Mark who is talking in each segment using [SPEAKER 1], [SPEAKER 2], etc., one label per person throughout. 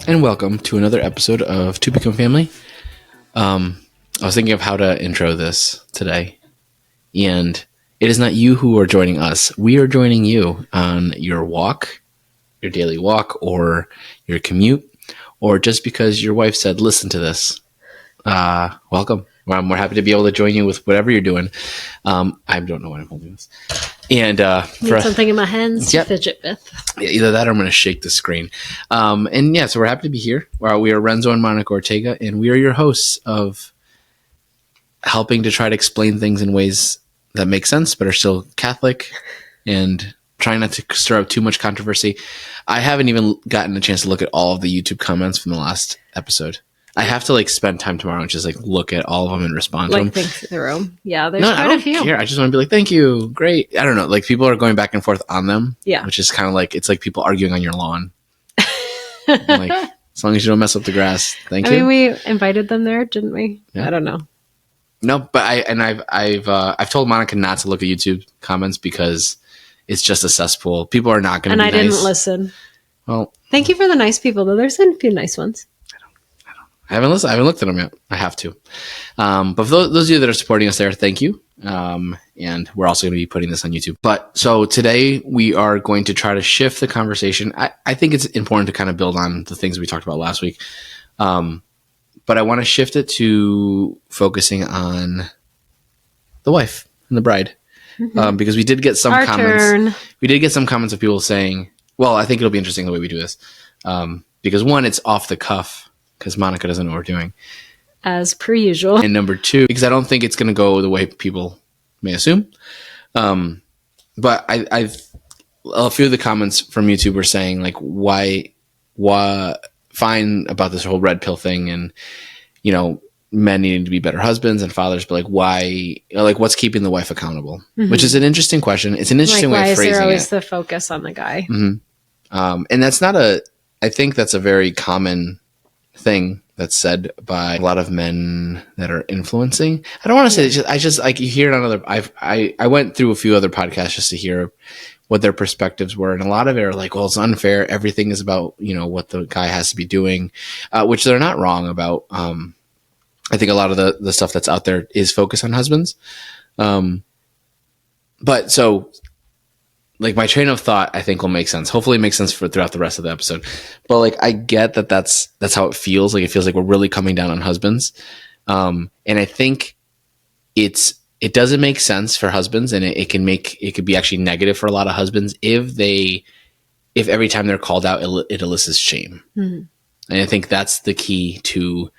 [SPEAKER 1] and welcome to another episode of To Become Family. I was thinking of how to intro this today, and it is not you who are joining us. We are joining you on your walk, your daily walk, or your commute, or just because your wife said, listen to this. Welcome. We're happy to be able to join you with whatever you're doing. I don't know why I'm holding this. And
[SPEAKER 2] need something in my hands to fidget with.
[SPEAKER 1] Yeah, either that or I'm going to shake the screen. So we're happy to be here. We are Renzo and Monica Ortega, and we are your hosts of helping to try to explain things in ways that make sense but are still Catholic and trying not to stir up too much controversy. I haven't even gotten a chance to look at all of the YouTube comments from the last episode. I have to spend time tomorrow and just look at all of them and respond to them.
[SPEAKER 2] Think through them. Yeah, there's quite a few.
[SPEAKER 1] I don't care. I just want to be thank you, great. I don't know. People are going back and forth on them.
[SPEAKER 2] Yeah,
[SPEAKER 1] which is kind of it's like people arguing on your lawn. As long as you don't mess up the grass, thank you.
[SPEAKER 2] I mean, we invited them there, didn't we? Yeah. I don't know.
[SPEAKER 1] No, but I've told Monica not to look at YouTube comments because it's just a cesspool. People are not going to be nice.
[SPEAKER 2] And I didn't listen.
[SPEAKER 1] Well,
[SPEAKER 2] thank you for the nice people, though. There's been a few nice ones.
[SPEAKER 1] I haven't looked at them yet. I have to. But for those of you that are supporting us there, thank you. And we're also going to be putting this on YouTube. So today we are going to try to shift the conversation. I think it's important to kind of build on the things we talked about last week. But I want to shift it to focusing on the wife and the bride. Mm-hmm. Because we did get some comments. Turn. We did get some comments of people saying, well, I think it'll be interesting the way we do this. Because one, it's off the cuff. Because Monica doesn't know what we're doing.
[SPEAKER 2] As per usual.
[SPEAKER 1] And number two, because I don't think it's going to go the way people may assume. But I've a few of the comments from YouTube were saying, why fine about this whole red pill thing and, men needing to be better husbands and fathers, but why, what's keeping the wife accountable? Mm-hmm. Which is an interesting question. It's an interesting way of phrasing it. Why is there always
[SPEAKER 2] the focus on the guy?
[SPEAKER 1] Mm-hmm. And that's I think that's a very common thing that's said by a lot of men that are influencing. I don't want to say it, you hear it on other. I went through a few other podcasts just to hear what their perspectives were, and a lot of it are well, it's unfair. Everything is about what the guy has to be doing, which they're not wrong about. I think a lot of the stuff that's out there is focused on husbands, but so. My train of thought, I think, will make sense. Hopefully it makes sense throughout the rest of the episode. But I get that's how it feels. It feels like we're really coming down on husbands. And I think it doesn't make sense for husbands, and it could be actually negative for a lot of husbands if every time they're called out, it elicits shame. Mm-hmm. And I think that's the key to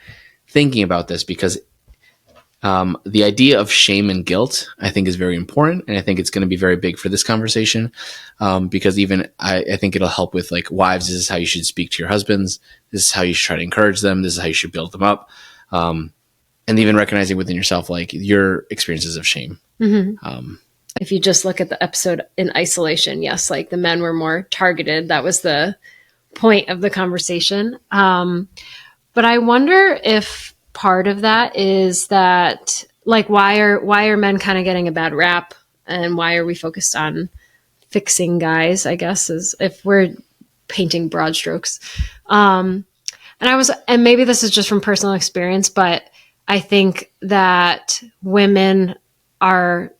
[SPEAKER 1] thinking about this, because the idea of shame and guilt, I think, is very important. And I think it's going to be very big for this conversation. Because even I think it'll help with wives, this is how you should speak to your husbands. This is how you should try to encourage them. This is how you should build them up. And even recognizing within yourself, your experiences of shame. Mm-hmm.
[SPEAKER 2] If you just look at the episode in isolation, yes, the men were more targeted. That was the point of the conversation. But I wonder if part of that is that why are men kind of getting a bad rap, and why are we focused on fixing guys, I guess, is if we're painting broad strokes. And maybe this is just from personal experience, but I think that women are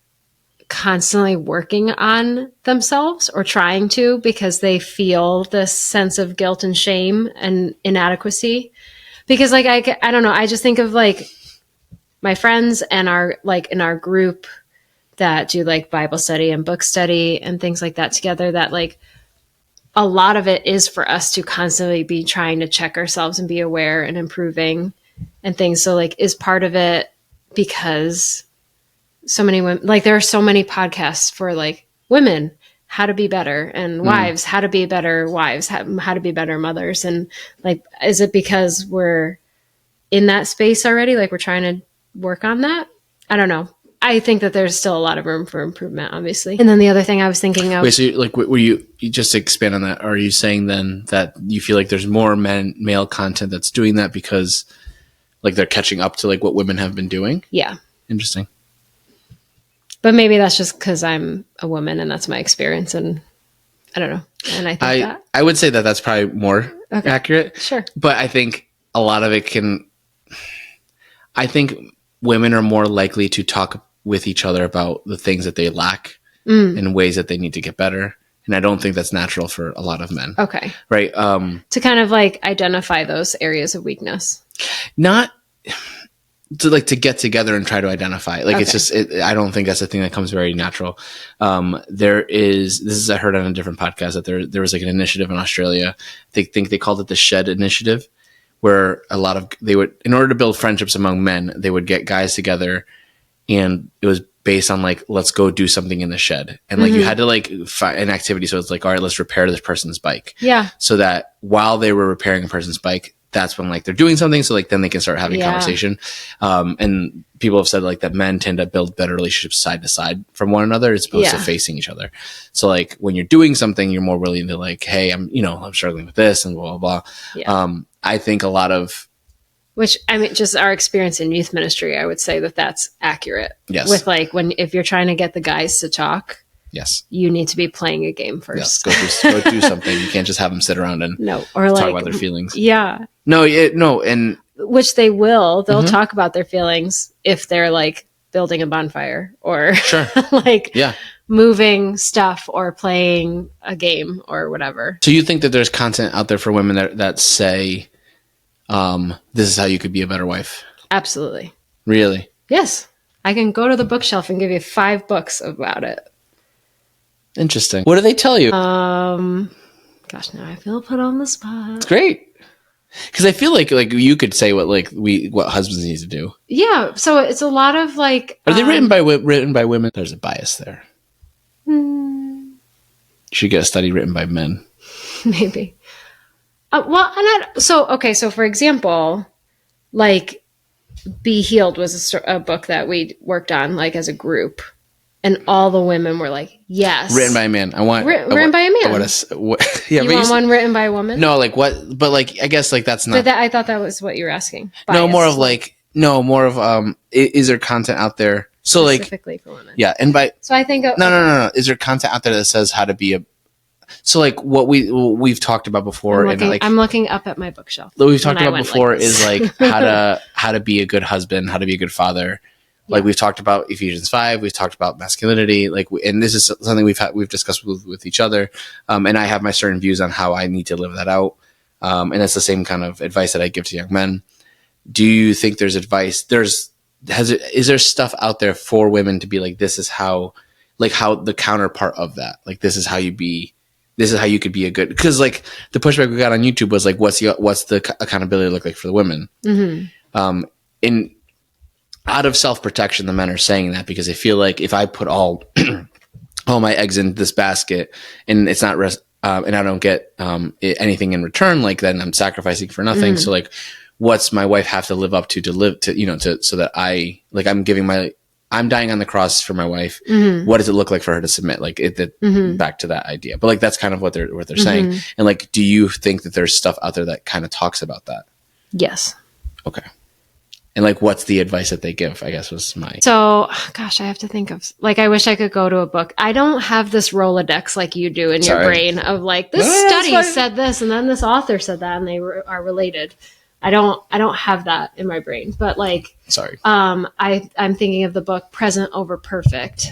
[SPEAKER 2] constantly working on themselves or trying to, because they feel this sense of guilt and shame and inadequacy. Because I don't know, I just think of my friends and our in our group that do Bible study and book study and things like that together, that a lot of it is for us to constantly be trying to check ourselves and be aware and improving and things. So is part of it because so many women, there are so many podcasts for women, how to be better, and wives, how to be better wives, how to be better mothers. And is it because we're in that space already? We're trying to work on that? I don't know. I think that there's still a lot of room for improvement, obviously. And then the other thing I was thinking of.
[SPEAKER 1] Wait, so were you just to expand on that? Are you saying then that you feel there's more male content that's doing that because they're catching up to what women have been doing?
[SPEAKER 2] Yeah.
[SPEAKER 1] Interesting.
[SPEAKER 2] But maybe that's just because I'm a woman and that's my experience, and I don't know. And I think
[SPEAKER 1] I would say that that's probably more accurate.
[SPEAKER 2] Sure.
[SPEAKER 1] But I think a lot of it I think women are more likely to talk with each other about the things that they lack and ways that they need to get better. And I don't think that's natural for a lot of men.
[SPEAKER 2] Okay.
[SPEAKER 1] Right.
[SPEAKER 2] To kind of like identify those areas of weakness.
[SPEAKER 1] Not to get together and try to identify. Like, it's just, I don't think that's a thing that comes very natural. I heard on a different podcast that there was like an initiative in Australia. They think they called it the Shed Initiative, where they would, in order to build friendships among men, they would get guys together, and it was based on like, let's go do something in the shed. And like, you had to like find an activity. So it's like, all right, let's repair this person's bike.
[SPEAKER 2] Yeah.
[SPEAKER 1] So that while they were repairing a person's bike, that's when like they're doing something. So like, then they can start having conversation. And people have said like that men tend to build better relationships side to side from one another as opposed to facing each other. So like when you're doing something, you're more willing to like, hey, I'm struggling with this and blah, blah, blah. Yeah. I think a lot of,
[SPEAKER 2] which, I mean, just our experience in youth ministry, I would say that that's accurate.
[SPEAKER 1] Yes.
[SPEAKER 2] With like, if you're trying to get the guys to talk,
[SPEAKER 1] yes,
[SPEAKER 2] you need to be playing a game first.
[SPEAKER 1] Yes, go do something. You can't just have them sit around and talk about their feelings.
[SPEAKER 2] Yeah.
[SPEAKER 1] No, and
[SPEAKER 2] which they will. They'll talk about their feelings if they're like building a bonfire or like moving stuff or playing a game or whatever.
[SPEAKER 1] So you think that there's content out there for women that say, this is how you could be a better wife?
[SPEAKER 2] Absolutely.
[SPEAKER 1] Really?
[SPEAKER 2] Yes. I can go to the bookshelf and give you 5 books about it.
[SPEAKER 1] Interesting. What do they tell you?
[SPEAKER 2] Gosh, now I feel put on the spot.
[SPEAKER 1] It's great. Because I feel like you could say what husbands need to do.
[SPEAKER 2] Yeah. So it's a lot of like.
[SPEAKER 1] Are they written by women? There's a bias there. You should get a study written by men.
[SPEAKER 2] Maybe. So for example, like Be Healed was a book that we worked on like as a group, and all the women were like, yes.
[SPEAKER 1] Written by a man. I want
[SPEAKER 2] written by a man.
[SPEAKER 1] You
[SPEAKER 2] want one written by a woman?
[SPEAKER 1] No, like what? But like, I guess like that's not.
[SPEAKER 2] But I thought that was what you were asking.
[SPEAKER 1] Bias. More of is there content out there? So
[SPEAKER 2] specifically for women.
[SPEAKER 1] Yeah, and
[SPEAKER 2] So I think
[SPEAKER 1] no. Is there content out there that says how to be a? So like what we've talked about before,
[SPEAKER 2] I'm looking up at my bookshelf.
[SPEAKER 1] What we've talked about before is like how to be a good husband, how to be a good father. Like we've talked about Ephesians 5, we've talked about masculinity, and this is something we've discussed with each other. And I have my certain views on how I need to live that out. And that's the same kind of advice that I give to young men. Do you think there's advice? Is there stuff out there for women to be like, this is how the counterpart of that, like this is how you could be a good, because like the pushback we got on YouTube was like, what's the accountability look like for the women? In out of self-protection, the men are saying that because they feel like if I put all my eggs in this basket and it's not and I don't get anything in return, like then I'm sacrificing for nothing. So like, what's my wife have to live up to so that I'm dying on the cross for my wife. What does it look like for her to submit? Like back to that idea. But like, that's kind of what they're saying. And like, do you think that there's stuff out there that kind of talks about that?
[SPEAKER 2] Yes.
[SPEAKER 1] Okay. And like, what's the advice that they give, I guess was my.
[SPEAKER 2] So, gosh, I have to think of, like, I wish I could go to a book. I don't have this Rolodex like you do in your brain of like, this study said this, and then this author said that, and they are related. I don't have that in my brain, but like, I'm thinking of the book Present Over Perfect,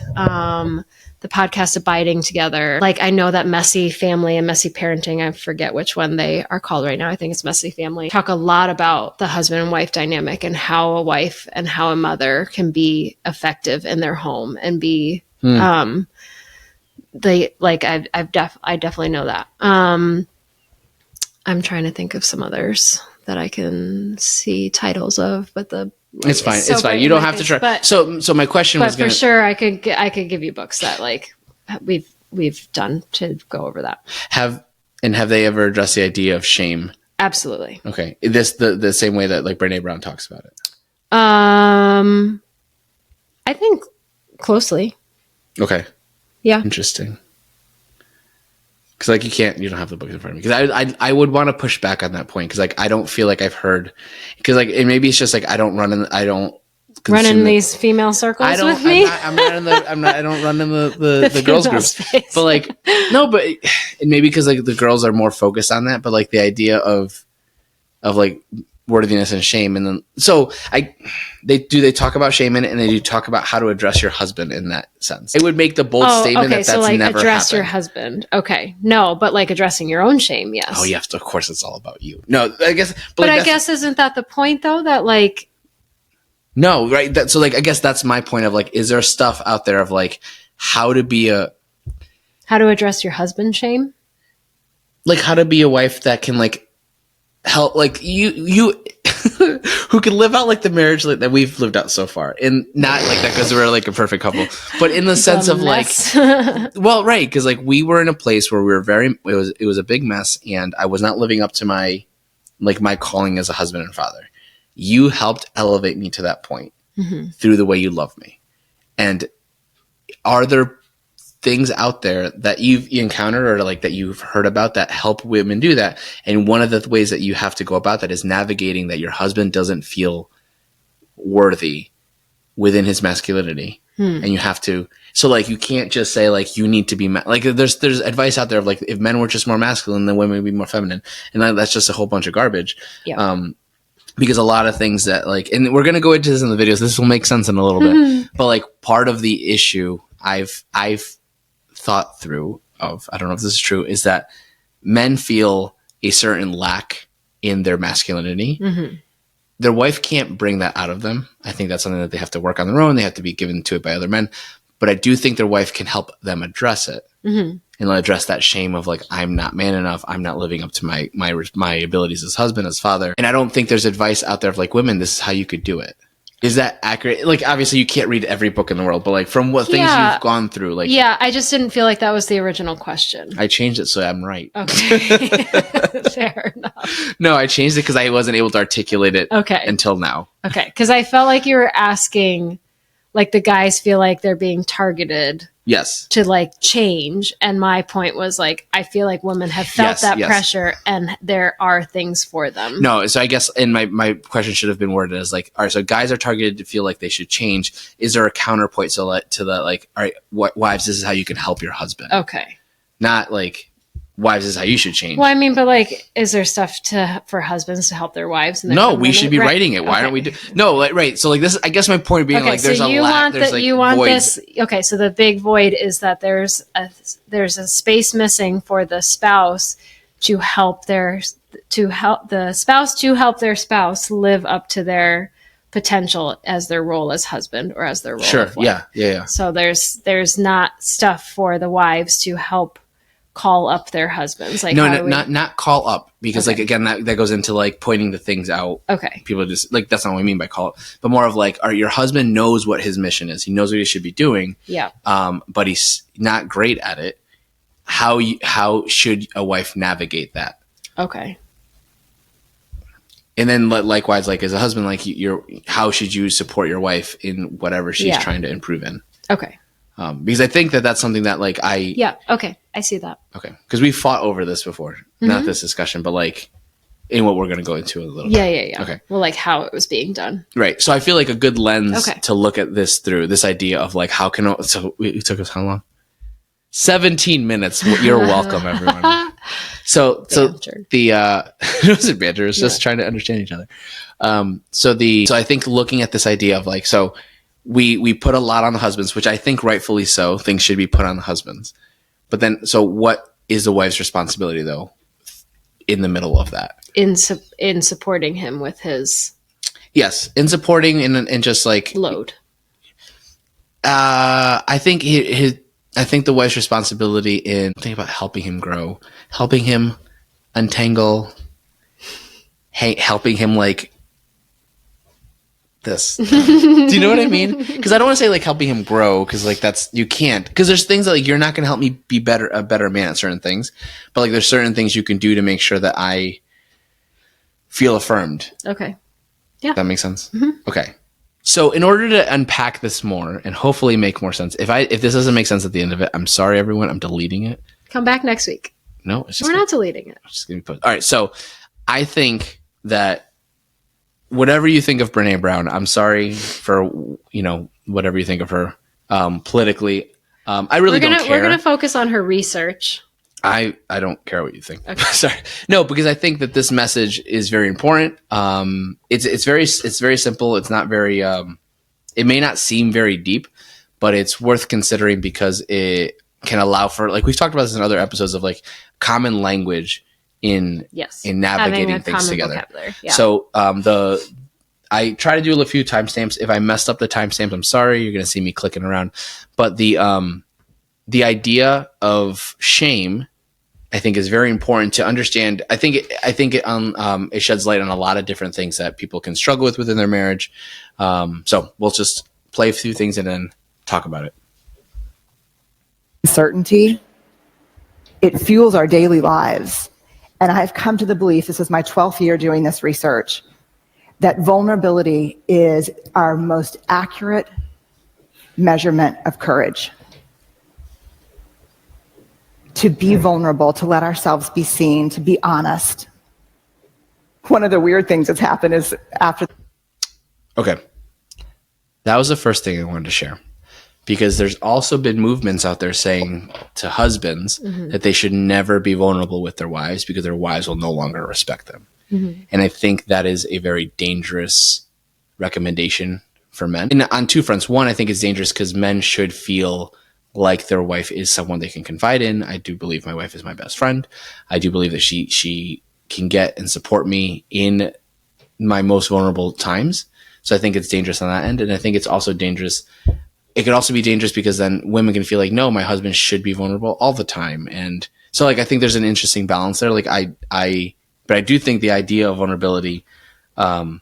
[SPEAKER 2] the podcast Abiding Together. Like, I know that Messy Family and Messy Parenting, I forget which one they are called right now. I think it's Messy Family. Talk a lot about the husband and wife dynamic and how a wife and how a mother can be effective in their home and be, I definitely know that. I'm trying to think of some others that I can see titles of, but
[SPEAKER 1] it's fine. It's fine. You don't have to try. But, so my question was
[SPEAKER 2] for sure I could give you books that like we've done to go over that. Have
[SPEAKER 1] they ever addressed the idea of shame?
[SPEAKER 2] Absolutely.
[SPEAKER 1] Okay. This the same way that like Brené Brown talks about it.
[SPEAKER 2] I think closely.
[SPEAKER 1] Okay.
[SPEAKER 2] Yeah.
[SPEAKER 1] Interesting. Because like you don't have the book in front of me. Because I would want to push back on that point. Because like I don't feel like I've heard. Because like maybe it's just like I don't
[SPEAKER 2] running these female circles with me.
[SPEAKER 1] I don't run in the girls groups. Space. But like, no, but maybe because like the girls are more focused on that, but like the idea of like worthiness and shame. And then, so they talk about shame in it, and they do talk about how to address your husband in that sense. It would make the bold statement that that's like never
[SPEAKER 2] address
[SPEAKER 1] happened.
[SPEAKER 2] Your husband. Okay. No, but like addressing your own shame. Yes.
[SPEAKER 1] Oh, yes. Of course it's all about you. No, I guess,
[SPEAKER 2] but
[SPEAKER 1] like,
[SPEAKER 2] I guess isn't that the point though? That like,
[SPEAKER 1] no, right. So like, I guess that's my point of like, is there stuff out there of like how to
[SPEAKER 2] address your husband's shame?
[SPEAKER 1] Like how to be a wife that can like help, like you who can live out like the marriage that we've lived out so far, and not like that because we're like a perfect couple, but in the sense of like, well, right, because like we were in a place where we were it was a big mess, and I was not living up to my calling as a husband and father. You helped elevate me to that point through the way you love me. And are there things out there that you've encountered or like that you've heard about that help women do that? And one of the ways that you have to go about that is navigating that your husband doesn't feel worthy within his masculinity. And you have to, so like, you can't just say like, you need to be, like there's advice out there of like, if men were just more masculine, then women would be more feminine. And that's just a whole bunch of garbage. Yeah. Because a lot of things that like, and we're going to go into this in the videos, this will make sense in a little bit, but like part of the issue I've thought through of, I don't know if this is true, is that men feel a certain lack in their masculinity. Their wife can't bring that out of them. I think that's something that they have to work on their own. They have to be given to it by other men, but I do think their wife can help them address it and address that shame of like, I'm not man enough. I'm not living up to my abilities as husband, as father. And I don't think there's advice out there of like, women, this is how you could do it. Is that accurate? Like, obviously you can't read every book in the world, but like from what things you've gone through, like,
[SPEAKER 2] yeah, I just didn't feel like that was the original question.
[SPEAKER 1] I changed it so I'm right.
[SPEAKER 2] Okay. Fair enough.
[SPEAKER 1] No, I changed it because I wasn't able to articulate it until now.
[SPEAKER 2] Okay. Because I felt like you were asking, like, the guys feel like they're being targeted.
[SPEAKER 1] Yes.
[SPEAKER 2] To like change. And my point was like, I feel like women have felt that pressure and there are things for them.
[SPEAKER 1] No. So I guess, and my question should have been worded as like, all right, so guys are targeted to feel like they should change. Is there a counterpoint to that? Like, all right, wives, this is how you can help your husband.
[SPEAKER 2] Okay. Not
[SPEAKER 1] like, wives, this is how you should change.
[SPEAKER 2] Well, I mean, but like, is there stuff for husbons to help their wives?
[SPEAKER 1] No, we should be writing it. Why don't we do? No, like, right. So like this, I guess my point being like, there's
[SPEAKER 2] so
[SPEAKER 1] you want
[SPEAKER 2] this. Okay. So the big void is that there's a space missing for the spouse to help their spouse live up to their potential as their role as husband or as their role.
[SPEAKER 1] Sure.
[SPEAKER 2] Of wife.
[SPEAKER 1] Yeah.
[SPEAKER 2] So there's not stuff for the wives to help call up their husbands. Like,
[SPEAKER 1] not call up, because like, again, that goes into like pointing the things out.
[SPEAKER 2] Okay.
[SPEAKER 1] People just like, that's not what I mean by call up, but more of like, your husband knows what his mission is. He knows what he should be doing.
[SPEAKER 2] Yeah.
[SPEAKER 1] But he's not great at it. How should a wife navigate that?
[SPEAKER 2] Okay.
[SPEAKER 1] And then likewise, like as a husband, like how should you support your wife in whatever she's trying to improve in?
[SPEAKER 2] Okay.
[SPEAKER 1] Because I think that's something that like
[SPEAKER 2] okay, I see that.
[SPEAKER 1] Okay, because we fought over this before, not this discussion, but like in what we're going to go into a little bit.
[SPEAKER 2] Yeah.
[SPEAKER 1] Okay.
[SPEAKER 2] Well, like how it was being done.
[SPEAKER 1] Right. So I feel like a good lens to look at this through, this idea of like, so it took us how long? 17 minutes. You're welcome, everyone. So it wasn't banter. It was just trying to understand each other. So I think looking at this idea of like, so we put a lot on the husbands, which I think rightfully so, things should be put on the husbands. But then, so what is the wife's responsibility though in the middle of that?
[SPEAKER 2] In supporting him with his...
[SPEAKER 1] Yes, in supporting and just like...
[SPEAKER 2] load.
[SPEAKER 1] I think the wife's responsibility in think about helping him grow, helping him untangle, helping him like this. Do you know what I mean? Because I don't want to say like helping him grow, because like you can't, because there's things that like you're not going to help me be a better man at certain things, but like there's certain things you can do to make sure that I feel affirmed.
[SPEAKER 2] Okay. Yeah.
[SPEAKER 1] That makes sense. Mm-hmm. Okay. So in order to unpack this more and hopefully make more sense, if this doesn't make sense at the end of it, I'm sorry, everyone. I'm deleting it.
[SPEAKER 2] Come back next week.
[SPEAKER 1] No,
[SPEAKER 2] we're not deleting it.
[SPEAKER 1] It's just gonna be posted. All right. So I think that whatever you think of Brene Brown, I'm sorry for, whatever you think of her politically. I really don't care.
[SPEAKER 2] We're gonna focus on her research.
[SPEAKER 1] I don't care what you think. Okay. Sorry. No, because I think that this message is very important. It's very simple. It's not very, it may not seem very deep, but it's worth considering because it can allow for, like we've talked about this in other episodes, of like common language in navigating things together. Yeah. So I try to do a few timestamps. If I messed up the timestamps, I'm sorry. You're going to see me clicking around. But the idea of shame, I think, is very important to understand. I think it sheds light on a lot of different things that people can struggle with within their marriage. So we'll just play a few things and then talk about it.
[SPEAKER 3] Certainty, it fuels our daily lives. And I've come to the belief, this is my 12th year doing this research, that vulnerability is our most accurate measurement of courage. To be vulnerable, to let ourselves be seen, to be honest. One of the weird things that's happened is after...
[SPEAKER 1] Okay. That was the first thing I wanted to share. Because there's also been movements out there saying to husbands that they should never be vulnerable with their wives because their wives will no longer respect them. And I think that is a very dangerous recommendation for men. And on two fronts. One, I think it's dangerous because men should feel like their wife is someone they can confide in. I do believe my wife is my best friend. I do believe that she can get and support me in my most vulnerable times. So I think it's dangerous on that end. And I think it's also dangerous. It could also be dangerous because then women can feel like, no, my husband should be vulnerable all the time. And so like, I think there's an interesting balance there. Like but I do think the idea of vulnerability
[SPEAKER 2] and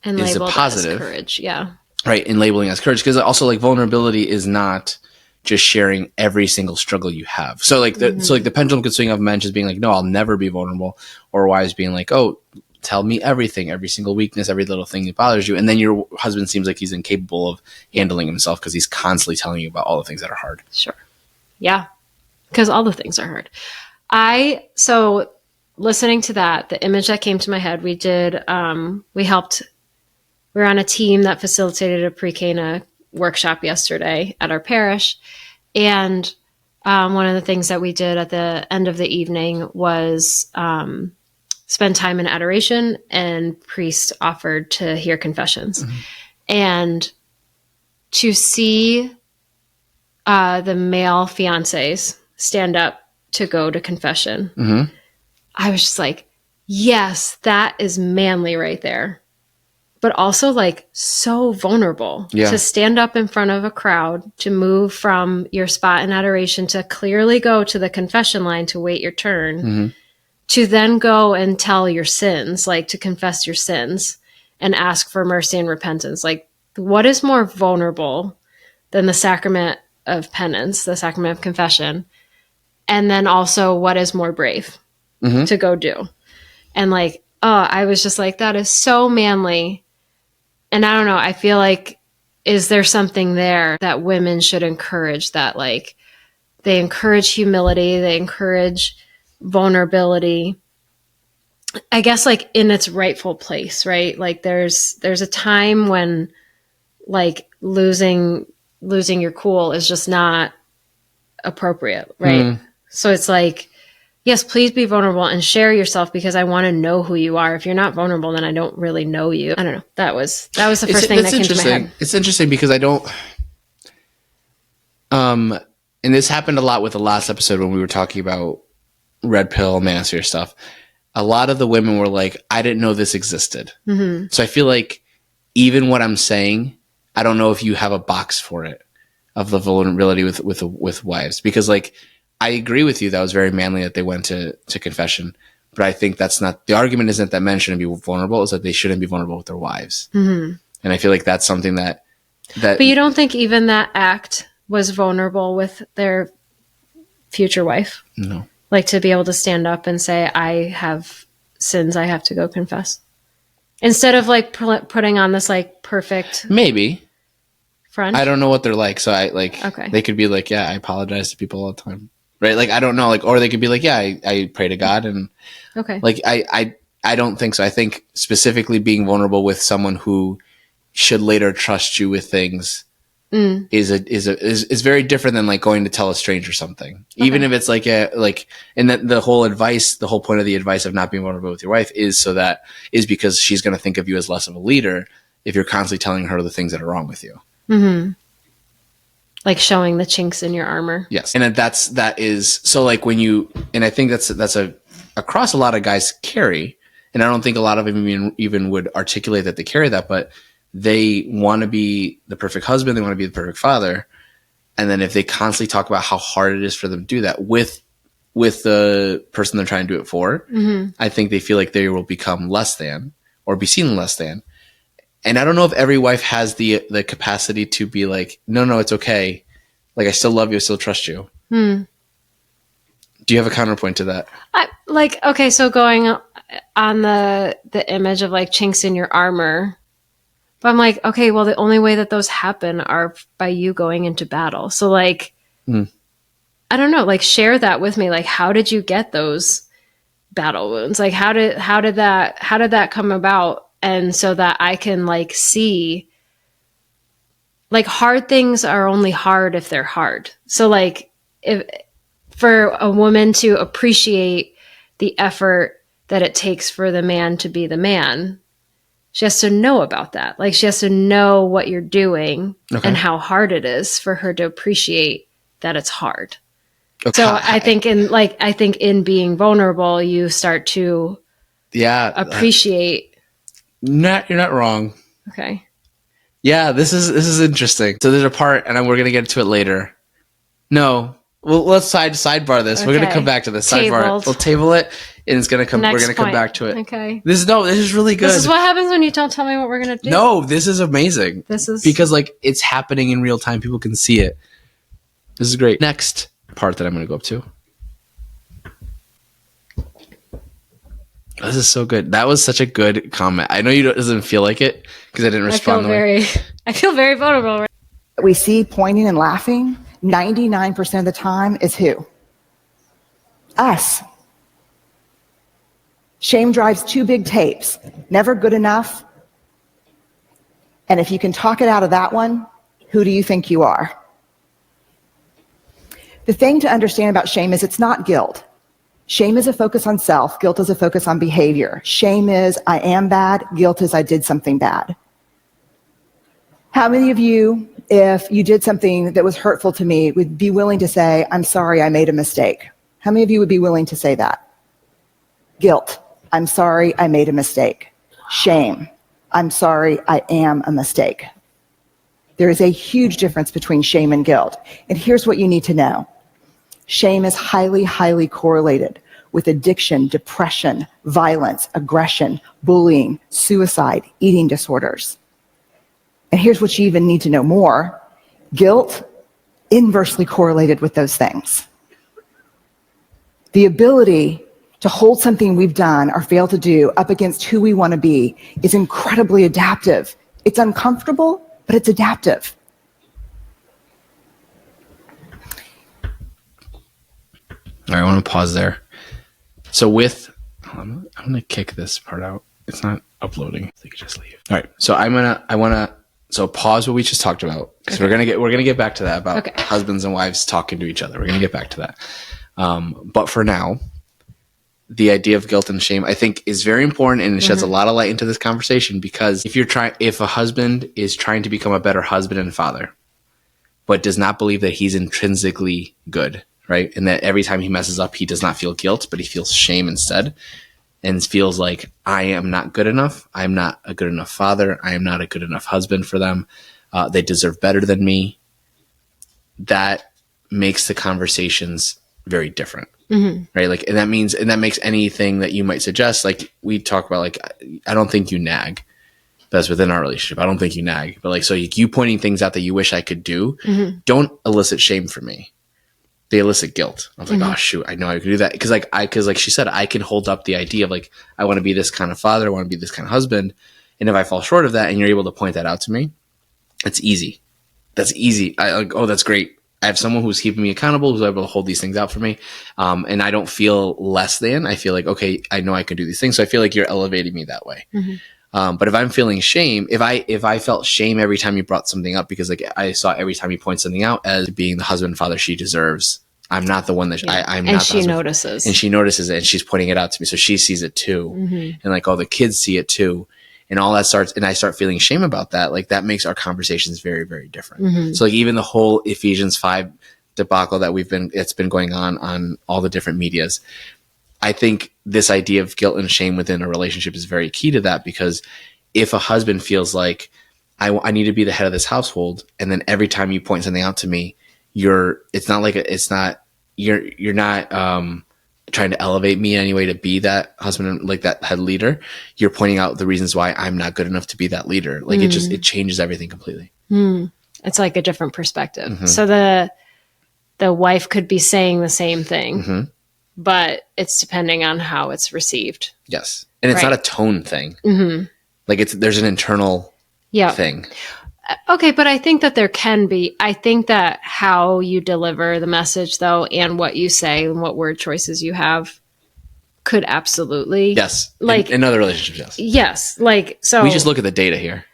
[SPEAKER 1] is a positive.
[SPEAKER 2] As courage, yeah.
[SPEAKER 1] Right. And labeling as courage. Because also like vulnerability is not just sharing every single struggle you have. So like the pendulum could swing of men just being like, no, I'll never be vulnerable, or wives being like, oh, tell me everything, every single weakness, every little thing that bothers you. And then your husband seems like he's incapable of handling himself because he's constantly telling you about all the things that are hard.
[SPEAKER 2] Sure. Yeah. Because all the things are hard. So listening to that, the image that came to my head, we were on a team that facilitated a pre-Cana workshop yesterday at our parish. And one of the things that we did at the end of the evening was spend time in adoration, and priest offered to hear confessions. And to see the male fiancés stand up to go to confession, I was just like, yes, that is manly right there. But also like so vulnerable to stand up in front of a crowd, to move from your spot in adoration to clearly go to the confession line to wait your turn, to then go and tell your sins, like to confess your sins and ask for mercy and repentance. Like, what is more vulnerable than the sacrament of penance, the sacrament of confession? And then also, what is more brave to go do? And like, I was just like, that is so manly. And I don't know, I feel like, is there something there that women should encourage, that like they encourage humility, they encourage vulnerability, I guess, like in its rightful place, right? Like there's a time when like losing your cool is just not appropriate, right? So it's like, yes, please be vulnerable and share yourself, because I want to know who you are. If you're not vulnerable, then I don't really know you. I don't know. That was the first thing that came to my head.
[SPEAKER 1] It's interesting because I don't, and this happened a lot with the last episode when we were talking about red pill, manosphere stuff. A lot of the women were like, I didn't know this existed. So I feel like even what I'm saying, I don't know if you have a box for it, of the vulnerability with wives, because like, I agree with you. That was very manly that they went to confession, but I think that's not, the argument isn't that men shouldn't be vulnerable, is that they shouldn't be vulnerable with their wives. And I feel like that's something that,
[SPEAKER 2] but you don't think even that act was vulnerable with their future wife?
[SPEAKER 1] No.
[SPEAKER 2] Like to be able to stand up and say, I have sins I have to go confess, instead of like putting on this like perfect
[SPEAKER 1] maybe
[SPEAKER 2] front.
[SPEAKER 1] I don't know what they're like. So I like, okay, they could be like, yeah, I apologize to people all the time. Right. Like, I don't know. Like, or they could be like, yeah, I pray to God. And
[SPEAKER 2] okay.
[SPEAKER 1] Like, I I don't think so. I think specifically being vulnerable with someone who should later trust you with things is very different than like going to tell a stranger something. Okay. Even if it's and that the whole point of the advice of not being vulnerable with your wife is because she's going to think of you as less of a leader if you're constantly telling her the things that are wrong with you. Mm-hmm.
[SPEAKER 2] Like showing the chinks in your armor.
[SPEAKER 1] Yes. And that is so like and I think that's across a lot of guys carry, and I don't think a lot of them even would articulate that they carry that, but they want to be the perfect husband. They want to be the perfect father. And then if they constantly talk about how hard it is for them to do that with the person they're trying to do it for, I think they feel like they will become less than or be seen less than. And I don't know if every wife has the capacity to be like, no, it's okay. Like, I still love you. I still trust you. Do you have a counterpoint to that?
[SPEAKER 2] So going on the image of like chinks in your armor, but I'm like, okay, well, the only way that those happen are by you going into battle. So like, I don't know, like share that with me. Like, how did you get those battle wounds? Like, how did that come about? And so that I can like see, like hard things are only hard if they're hard. So like if for a woman to appreciate the effort that it takes for the man to be the man, she has to know about that. Like she has to know what you're doing and how hard it is for her to appreciate that it's hard. Okay. So I think in being vulnerable, you start to appreciate.
[SPEAKER 1] You're not wrong.
[SPEAKER 2] Okay.
[SPEAKER 1] Yeah, this is interesting. So there's a part, and we're gonna get to it later. No, well, let's sidebar this. Okay. We're gonna come back to this sidebar. We'll table it, and it's gonna come. We're gonna come back to it.
[SPEAKER 2] Okay.
[SPEAKER 1] This is really good.
[SPEAKER 2] This is what happens when you don't tell me what we're gonna do.
[SPEAKER 1] No, this is amazing. Because like it's happening in real time. People can see it. This is great. Next part that I'm gonna go up to. This is so good. That was such a good comment. I know you doesn't feel like it because I didn't respond.
[SPEAKER 2] I feel very vulnerable. Right?
[SPEAKER 3] We see pointing and laughing 99% of the time is who? Us. Shame drives two big tapes. Never good enough. And if you can talk it out of that one, who do you think you are? The thing to understand about shame is it's not guilt. Shame is a focus on self. Guilt is a focus on behavior. Shame is I am bad. Guilt is I did something bad. How many of you, if you did something that was hurtful to me, would be willing to say, I'm sorry, I made a mistake? How many of you would be willing to say that? Guilt. I'm sorry, I made a mistake. Shame. I'm sorry, I am a mistake. There is a huge difference between shame and guilt. And here's what you need to know. Shame is highly, highly correlated with addiction, depression, violence, aggression, bullying, suicide, eating disorders. And here's what you even need to know more. Guilt, inversely correlated with those things. The ability to hold something we've done or failed to do up against who we want to be is incredibly adaptive. It's uncomfortable, but it's adaptive.
[SPEAKER 1] All right, I want to pause there. So I'm going to kick this part out. It's not uploading. So you can just leave. All right. So I want to pause what we just talked about. Because we're going to get back to that about husbands and wives talking to each other. We're going to get back to that. But for now, the idea of guilt and shame, I think, is very important, and it sheds a lot of light into this conversation, because if a husband is trying to become a better husband and father, but does not believe that he's intrinsically good, right? And that every time he messes up, he does not feel guilt, but he feels shame instead, and feels like, I am not good enough. I'm not a good enough father. I am not a good enough husband for them. They deserve better than me. That makes the conversations very different, right? Like, and that makes anything that you might suggest, like we talk about, like, I don't think you nag. That's within our relationship. I don't think you nag, but like, so you pointing things out that you wish I could do, don't elicit shame for me. They elicit guilt. I was like, oh shoot, I know I could do that. Cause like she said, I can hold up the idea of like, I want to be this kind of father. I want to be this kind of husband. And if I fall short of that and you're able to point that out to me, it's easy. That's easy. That's great. I have someone who's keeping me accountable, who's able to hold these things out for me. And I don't feel less than. I feel like, okay, I know I can do these things. So I feel like you're elevating me that way. But if I'm feeling shame, if I felt shame every time you brought something up, because like I saw every time you point something out as being the husband and father she deserves, I'm not the one that I'm not.
[SPEAKER 2] And she notices.
[SPEAKER 1] And she notices it, and she's pointing it out to me. So she sees it too. And like all the kids see it too. And all that starts, and I start feeling shame about that. Like that makes our conversations very, very different. So like even the whole Ephesians 5 debacle that it's been going on all the different medias. I think this idea of guilt and shame within a relationship is very key to that, because if a husband feels like I need to be the head of this household, and then every time you point something out to me, you're not trying to elevate me in any way to be that husband, like that head leader. You're pointing out the reasons why I'm not good enough to be that leader. Like it changes everything completely.
[SPEAKER 2] It's like a different perspective. So the wife could be saying the same thing, but it's depending on how it's received.
[SPEAKER 1] Yes. And it's not a tone thing. Like there's an internal thing.
[SPEAKER 2] Okay, but I think that there can be. I think that how you deliver the message, though, and what you say and what word choices you have could absolutely.
[SPEAKER 1] Yes.
[SPEAKER 2] Like
[SPEAKER 1] in other relationships, yes.
[SPEAKER 2] Yes. Like, so.
[SPEAKER 1] We just look at the data here.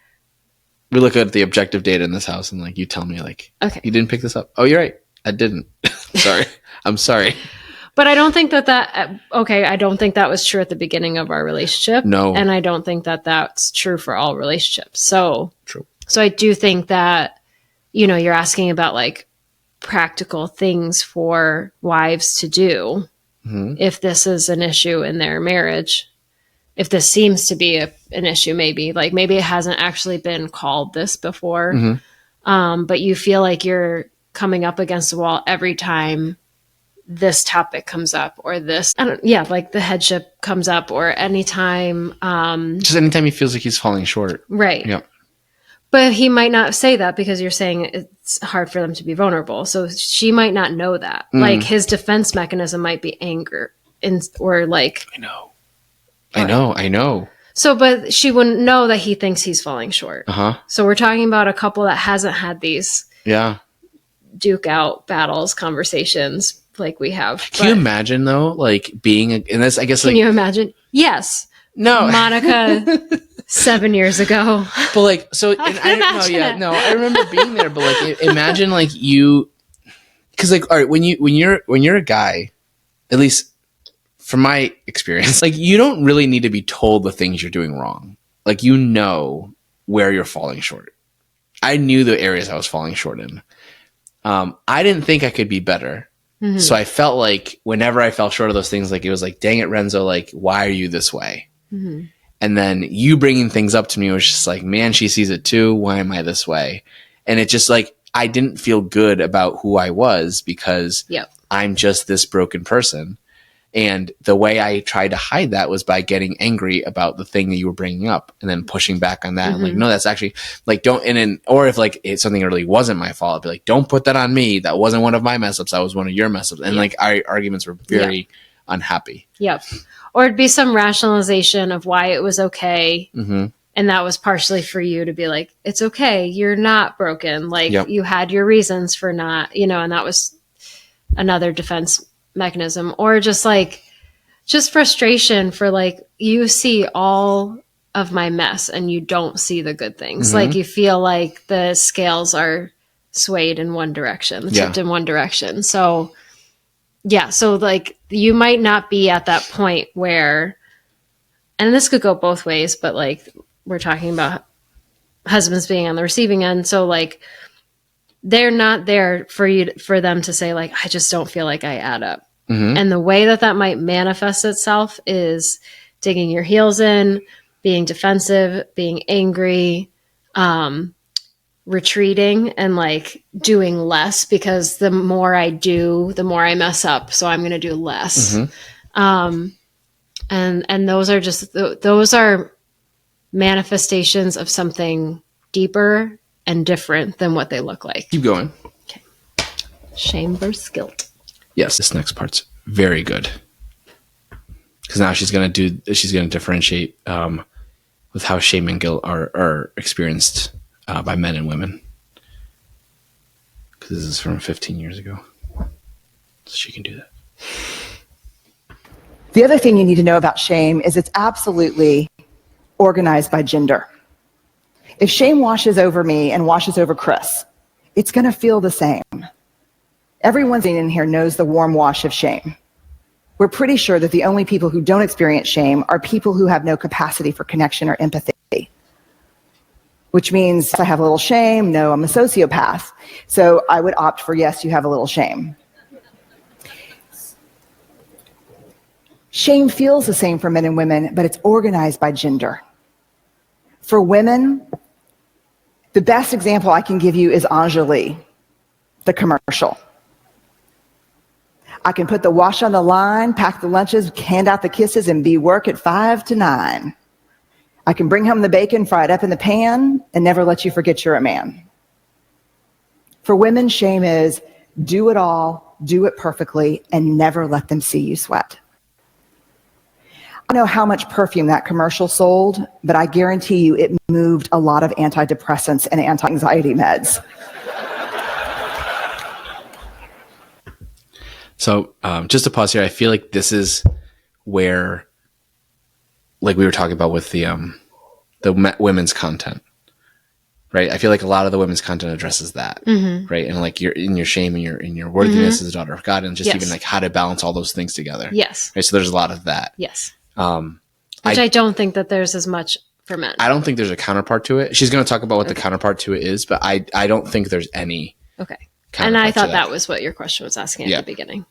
[SPEAKER 1] We look at the objective data in this house, and like you tell me, like,
[SPEAKER 2] okay,
[SPEAKER 1] you didn't pick this up. Oh, you're right. I didn't. Sorry. I'm sorry.
[SPEAKER 2] But I don't think I don't think that was true at the beginning of our relationship.
[SPEAKER 1] No.
[SPEAKER 2] And I don't think that that's true for all relationships. So.
[SPEAKER 1] True.
[SPEAKER 2] So I do think that, you're asking about like practical things for wives to do if this is an issue in their marriage, if this seems to be an issue, maybe it hasn't actually been called this before, but you feel like you're coming up against the wall every time this topic comes up, or like the headship comes up, or anytime.
[SPEAKER 1] Just anytime he feels like he's falling short.
[SPEAKER 2] Right.
[SPEAKER 1] Yep.
[SPEAKER 2] But he might not say that because you're saying it's hard for them to be vulnerable. So she might not know that. Like his defense mechanism might be anger or like. I know. So, but she wouldn't know that he thinks he's falling short. So we're talking about a couple that hasn't had these duke out battles, conversations like we have.
[SPEAKER 1] Can you imagine though, like being in this, I guess.
[SPEAKER 2] Can you imagine? Yes.
[SPEAKER 1] No.
[SPEAKER 2] Monica 7 years ago.
[SPEAKER 1] But like, so and I remember being there, but like imagine like you, because like, all right, when you're a guy, at least from my experience, like you don't really need to be told the things you're doing wrong. Like where you're falling short. I knew the areas I was falling short in. I didn't think I could be better. So I felt like whenever I fell short of those things, like it was like, dang it, Renzo, like why are you this way? And then you bringing things up to me was just like, man, she sees it too. Why am I this way? And it just like, I didn't feel good about who I was because I'm just this broken person. And the way I tried to hide that was by getting angry about the thing that you were bringing up and then pushing back on that. And like, no, that's actually like, or if like it's something that really wasn't my fault, I'd be like, don't put that on me. That wasn't one of my mess ups. That was one of your mess ups. And like our arguments were very unhappy.
[SPEAKER 2] Yep. Or it'd be some rationalization of why it was okay. And that was partially for you to be like, it's okay. You're not broken. Like you had your reasons for not, and that was another defense mechanism. Or just frustration for like, you see all of my mess and you don't see the good things. Like you feel like the scales are swayed in one direction, tipped in one direction. So so like you might not be at that point where, and this could go both ways, but like we're talking about husbands being on the receiving end. So like they're not there for them to say like, I just don't feel like I add up. And the way that might manifest itself is digging your heels in, being defensive, being angry, retreating, and like doing less because the more I do, the more I mess up. So I'm going to do less. And those are manifestations of something deeper and different than what they look like.
[SPEAKER 1] Keep going.
[SPEAKER 2] Okay. Shame versus guilt.
[SPEAKER 1] Yes, this next part's very good because now she's going to differentiate with how shame and guilt are experienced by men and women. because this is from 15 years ago. So she can do that.
[SPEAKER 3] The other thing you need to know about shame is it's absolutely organized by gender. If shame washes over me and washes over Chris, it's going to feel the same. Everyone in here knows the warm wash of shame. We're pretty sure that the only people who don't experience shame are people who have no capacity for connection or empathy, which means I have a little shame. No, I'm a sociopath. So I would opt for yes, you have a little shame. Shame feels the same for men and women, but it's organized by gender. For women, the best example I can give you is Anjali, the commercial. I can put the wash on the line, pack the lunches, hand out the kisses, and be work at 5 to 9. I can bring home the bacon, fry it up in the pan, and never let you forget you're a man. For women, shame is do it all, do it perfectly, and never let them see you sweat. I don't know how much perfume that commercial sold, but I guarantee you it moved a lot of antidepressants and anti-anxiety meds.
[SPEAKER 1] So just to pause here, I feel like this is where, like we were talking about with the women's content, right? I feel like a lot of the women's content addresses that, right? And like in your shame and your worthiness as a daughter of God, and just even like how to balance all those things together.
[SPEAKER 2] Yes.
[SPEAKER 1] Right. So there's a lot of that.
[SPEAKER 2] Yes. Which I don't think that there's as much for men.
[SPEAKER 1] I don't think there's a counterpart to it. She's going to talk about what the counterpart to it is, but I don't think there's any.
[SPEAKER 2] Okay. And I thought that was what your question was asking at the beginning.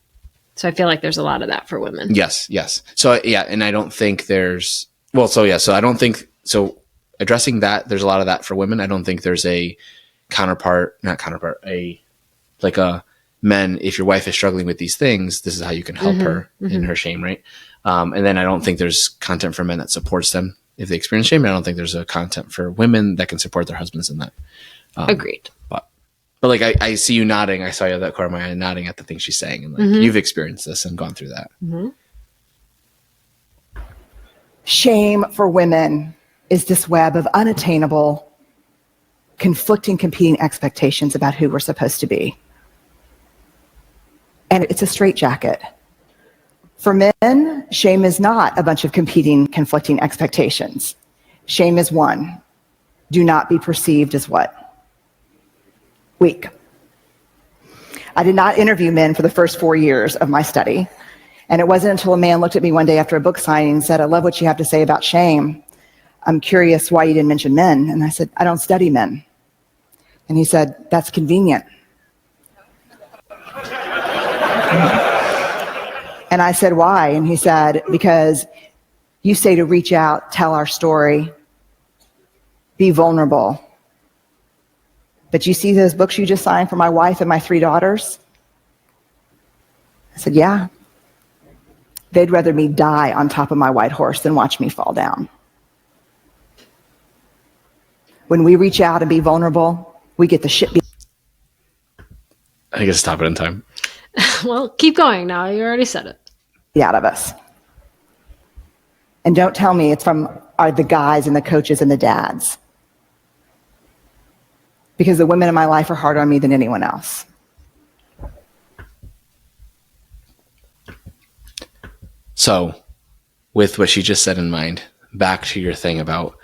[SPEAKER 2] So I feel like there's a lot of that for women.
[SPEAKER 1] Yes. So yeah, and I don't think there's, so I don't think, so addressing that, there's a lot of that for women. I don't think there's a men, if your wife is struggling with these things, this is how you can help her in her shame, right? And then I don't think there's content for men that supports them if they experience shame. I don't think there's a content for women that can support their husbands in that.
[SPEAKER 2] Agreed.
[SPEAKER 1] But like I see you nodding. I saw you at that corner of my eye nodding at the things she's saying, and like you've experienced this and gone through that.
[SPEAKER 3] Shame for women is this web of unattainable, conflicting, competing expectations about who we're supposed to be. And it's a straitjacket. For men, shame is not a bunch of competing, conflicting expectations. Shame is one. Do not be perceived as what? Weak. I did not interview men for the first 4 years of my study. And it wasn't until a man looked at me one day after a book signing and said, I love what you have to say about shame. I'm curious why you didn't mention men. And I said, I don't study men. And he said, that's convenient. And I said, why? And he said, because you say to reach out, tell our story, be vulnerable. But you see those books you just signed for my wife and my 3 daughters? I said, yeah. They'd rather me die on top of my white horse than watch me fall down. When we reach out and be vulnerable, we get the shit beat.
[SPEAKER 1] I guess stop it in time.
[SPEAKER 2] Well, keep going now. You already said it.
[SPEAKER 3] Out of us. And don't tell me it's from the guys and the coaches and the dads. Because the women in my life are harder on me than anyone else.
[SPEAKER 1] So, with what she just said in mind, back to your thing about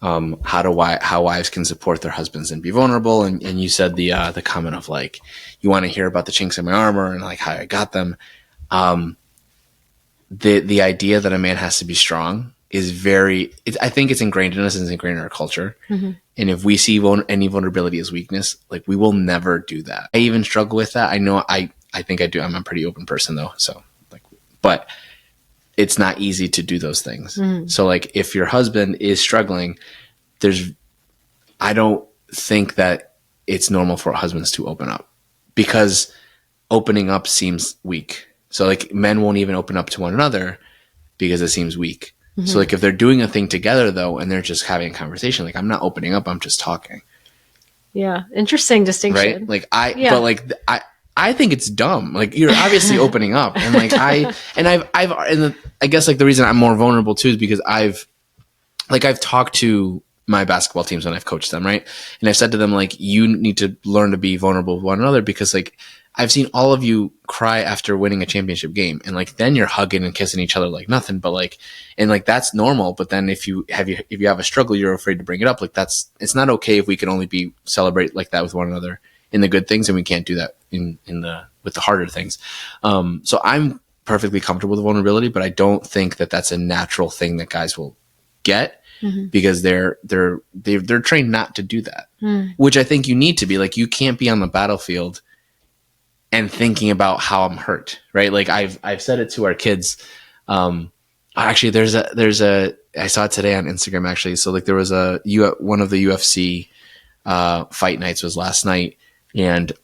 [SPEAKER 1] how wives can support their husbands and be vulnerable, and you said the comment of like, you want to hear about the chinks in my armor and like how I got them. The idea that a man has to be strong is I think it's ingrained in us and it's ingrained in our culture. And if we see any vulnerability as weakness, like we will never do that. I even struggle with that. I know I think I do. I'm a pretty open person though. So like, but it's not easy to do those things. So like if your husband is struggling, I don't think that it's normal for husbands to open up because opening up seems weak. So like men won't even open up to one another because it seems weak. So like if they're doing a thing together though, and they're just having a conversation, like I'm not opening up, I'm just talking.
[SPEAKER 2] Yeah. Interesting distinction.
[SPEAKER 1] Right. Like but like I think it's dumb. Like you're obviously opening up, and like I guess like the reason I'm more vulnerable too is because I've talked to my basketball teams when I've coached them, right? And I've said to them, like, you need to learn to be vulnerable with one another, because like I've seen all of you cry after winning a championship game, and like then you're hugging and kissing each other like nothing, but like, and like that's normal. But then if you have a struggle, you're afraid to bring it up. Like it's not okay if we can only celebrate like that with one another in the good things, and we can't do that with the harder things. So I'm perfectly comfortable with vulnerability, but I don't think that that's a natural thing that guys will get. Because they're trained not to do that, which I think you need to be. Like, you can't be on the battlefield and thinking about how I'm hurt, right? Like I've said it to our kids. Actually, there's a I saw it today on Instagram actually. So like there was one of the UFC fight nights was last night, and it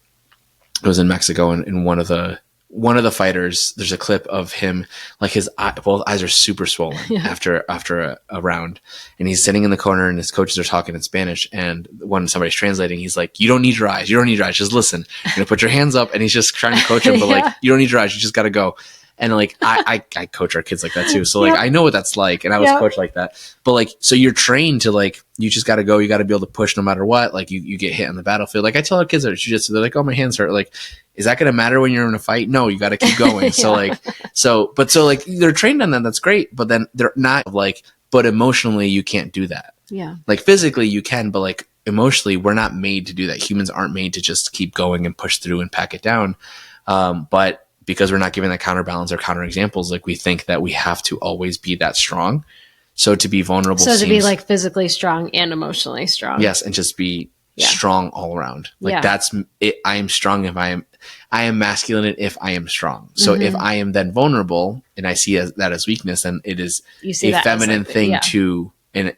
[SPEAKER 1] was in Mexico, and one of the fighters, there's a clip of him, like both eyes are super swollen after a round, and he's sitting in the corner, and his coaches are talking in Spanish, and when somebody's translating, he's like, you don't need your eyes, just listen, you're gonna put your hands up, and he's just trying to coach him, but like, you don't need your eyes, you just gotta go. And like I coach our kids like that too, so like I know what that's like, and I was coached like that. But like, so you're trained to like, you just got to go, you got to be able to push no matter what. Like you get hit on the battlefield. Like I tell our kids that at jiu-jitsu, they're like, oh, my hands hurt. Like, is that going to matter when you're in a fight? No, you got to keep going. So like, so like they're trained on that. That's great, but then they're not like, but emotionally you can't do that.
[SPEAKER 2] Yeah.
[SPEAKER 1] Like physically you can, but like emotionally we're not made to do that. Humans aren't made to just keep going and push through and pack it down. But because we're not given that counterbalance or counter examples, like we think that we have to always be that strong. So to be vulnerable,
[SPEAKER 2] to be like physically strong and emotionally strong.
[SPEAKER 1] Yes. And just be strong all around. Like that's it. I am strong if I am masculine if I am strong. So if I am then vulnerable and I see that as weakness, then it is a feminine thing to, an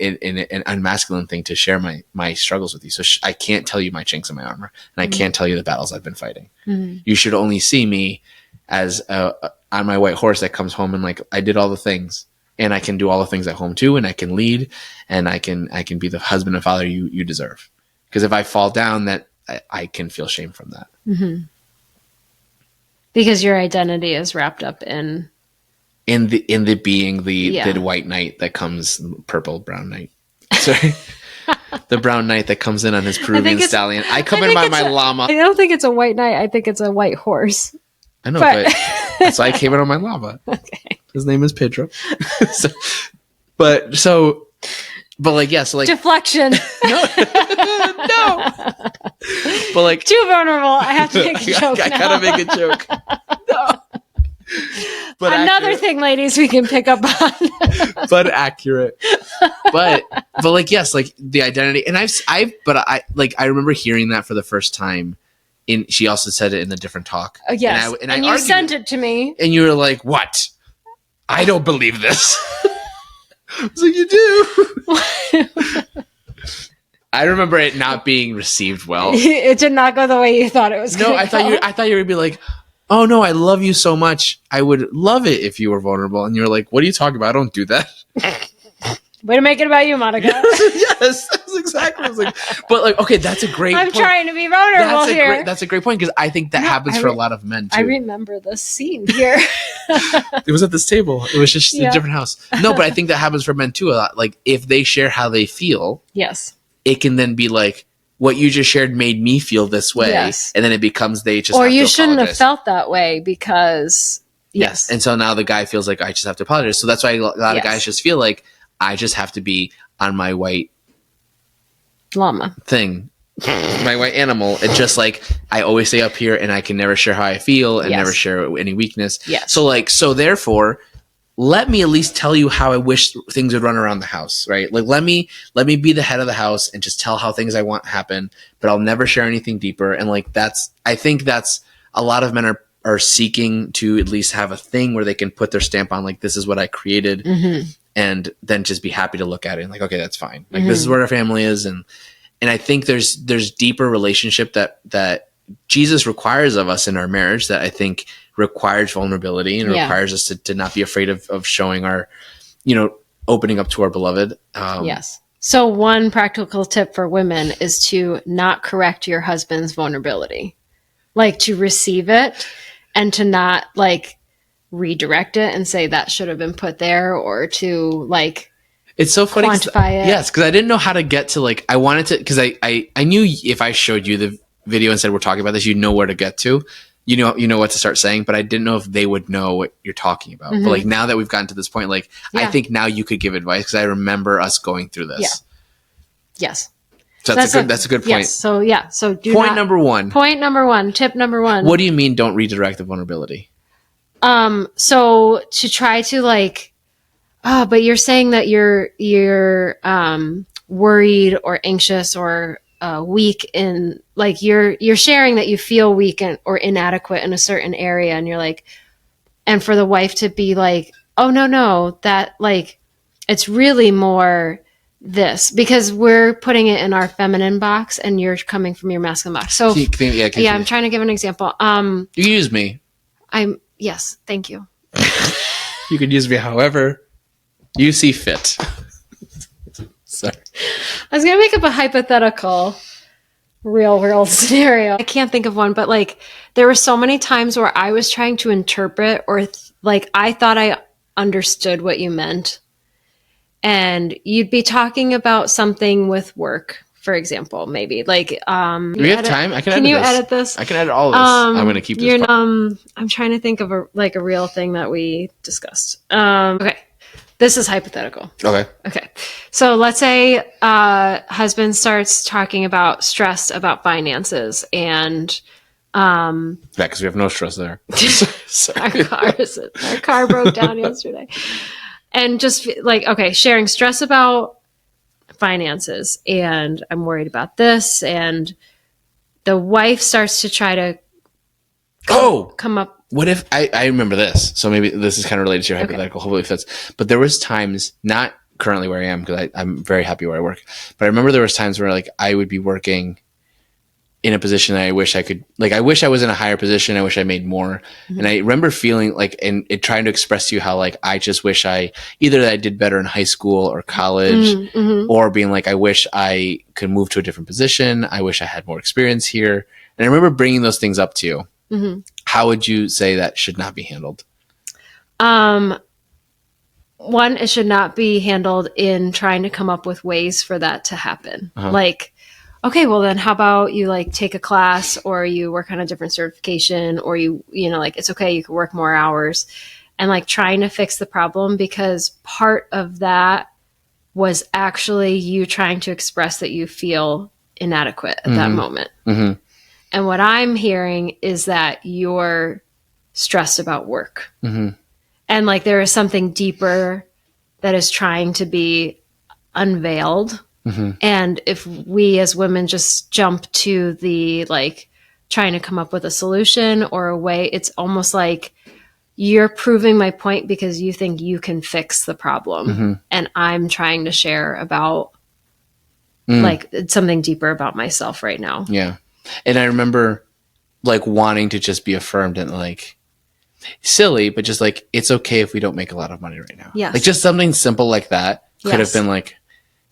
[SPEAKER 1] unmasculine thing to share my struggles with you. So I can't tell you my chinks in my armor, and I can't tell you the battles I've been fighting. You should only see me as on my white horse that comes home and like, I did all the things, and I can do all the things at home too. And I can lead, and I can be the husband and father you deserve. Because if I fall down, that I can feel shame from that.
[SPEAKER 2] Because your identity is wrapped up in
[SPEAKER 1] the being the white knight that comes, brown knight. Sorry. The brown knight that comes in on his Peruvian stallion. I come in by my llama.
[SPEAKER 2] I don't think it's a white knight. I think it's a white horse.
[SPEAKER 1] I know, but that's why I came in on my llama.
[SPEAKER 2] Okay.
[SPEAKER 1] His name is Pedro. But like, yeah, so like
[SPEAKER 2] deflection.
[SPEAKER 1] No. But like,
[SPEAKER 2] too vulnerable. I have to make a joke.
[SPEAKER 1] I gotta make a joke. No. But
[SPEAKER 2] another thing, ladies, we can pick up on.
[SPEAKER 1] But accurate. But like, yes, like the identity, and I remember hearing that for the first time. She also said it in the different talk.
[SPEAKER 2] Yes, and you sent it to me,
[SPEAKER 1] and you were like, "What? I don't believe this." I was like, "You do." I remember it not being received well.
[SPEAKER 2] It did not go the way you thought it was.
[SPEAKER 1] No, I thought you were gonna be like, "Oh no, I love you so much. I would love it if you were vulnerable." And you're like, "What are you talking about? I don't do that."
[SPEAKER 2] Way to make it about you, Monica.
[SPEAKER 1] Yes, that's exactly. I was like, but like, okay, that's a great.
[SPEAKER 2] I'm trying to be vulnerable here.
[SPEAKER 1] That's a great point, because I think that happens for a lot of men too.
[SPEAKER 2] I remember the scene here.
[SPEAKER 1] It was at this table. It was just a different house. No, but I think that happens for men too a lot. Like if they share how they feel,
[SPEAKER 2] yes,
[SPEAKER 1] it can then be like, what you just shared made me feel this way, and then it becomes they just.
[SPEAKER 2] Or you shouldn't have felt that way because.
[SPEAKER 1] Yes, and so now the guy feels like I just have to apologize. So that's why a lot of guys just feel like I just have to be on my white
[SPEAKER 2] llama
[SPEAKER 1] thing, my white animal. It's just like I always stay up here, and I can never share how I feel and never share any weakness.
[SPEAKER 2] Yes.
[SPEAKER 1] So therefore, let me at least tell you how I wish things would run around the house, right? Like let me be the head of the house and just tell how things I want happen, but I'll never share anything deeper. And like I think that's a lot of men are seeking to at least have a thing where they can put their stamp on, like, this is what I created. And then just be happy to look at it and like, okay, that's fine. Like this is where our family is. And I think there's deeper relationship that Jesus requires of us in our marriage that I think requires vulnerability and requires us to not be afraid of showing our, opening up to our beloved.
[SPEAKER 2] Yes. So one practical tip for women is to not correct your husband's vulnerability, like to receive it and to not like redirect it and say that should have been put there, or to like
[SPEAKER 1] It's so funny.
[SPEAKER 2] quantify it.
[SPEAKER 1] Yes, because I didn't know how to get to like, I wanted to, because I knew if I showed you the video and said we're talking about this, you know where to get to. You know what to start saying, but I didn't know if they would know what you're talking about. But like now that we've gotten to this point, like I think now you could give advice because I remember us going through this.
[SPEAKER 2] Yeah. Yes.
[SPEAKER 1] So that's a good point.
[SPEAKER 2] Yes. So yeah. So
[SPEAKER 1] Point number one.
[SPEAKER 2] Tip number one.
[SPEAKER 1] What do you mean? Don't redirect the vulnerability.
[SPEAKER 2] So to try to like, but you're saying that you're worried or anxious or weak in like you're sharing that you feel weak or inadequate in a certain area, and you're like, and for the wife to be like, oh no, that like it's really more this, because we're putting it in our feminine box and you're coming from your masculine box. So I'm trying to give an example. You
[SPEAKER 1] can use me.
[SPEAKER 2] Yes, thank you.
[SPEAKER 1] You can use me however you see fit. Sorry.
[SPEAKER 2] I was going to make up a hypothetical real world scenario. I can't think of one, but like there were so many times where I was trying to interpret or like I thought I understood what you meant. And you'd be talking about something with work, for example, maybe like, do
[SPEAKER 1] we have time? Can you edit this? I can edit all of this. I'm going to keep this.
[SPEAKER 2] I'm trying to think of a real thing that we discussed. Okay. This is hypothetical. Okay. So let's say husband starts talking about stress about finances and
[SPEAKER 1] because we have no stress there.
[SPEAKER 2] Our car broke down yesterday. And just like, okay, sharing stress about finances and I'm worried about this, and the wife starts to try to come up.
[SPEAKER 1] What if I remember this? So maybe this is kind of related to your hypothetical. Hopefully it fits. But there was times, not currently where I am because I'm very happy where I work. But I remember there was times where like I would be working in a position that I wish I could. Like I wish I was in a higher position. I wish I made more. Mm-hmm. And I remember feeling like and trying to express to you how like I just wish I either that I did better in high school or college, or being like I wish I could move to a different position. I wish I had more experience here. And I remember bringing those things up to you. Mm-hmm. How would you say that should not be handled?
[SPEAKER 2] One, it should not be handled in trying to come up with ways for that to happen. Like, okay, well then how about you like take a class or you work on a different certification or you know, like it's okay, you can work more hours, and like trying to fix the problem, because part of that was actually you trying to express that you feel inadequate at that moment. Mm-hmm. And what I'm hearing is that you're stressed about work. Mm-hmm. And like there is something deeper that is trying to be unveiled. Mm-hmm. And if we as women just jump to the like trying to come up with a solution or a way, it's almost like you're proving my point because you think you can fix the problem. Mm-hmm. And I'm trying to share about like something deeper about myself right now.
[SPEAKER 1] Yeah. And I remember like wanting to just be affirmed and like silly, but just like, it's okay if we don't make a lot of money right now.
[SPEAKER 2] Yes.
[SPEAKER 1] Like just something simple like that could have been like,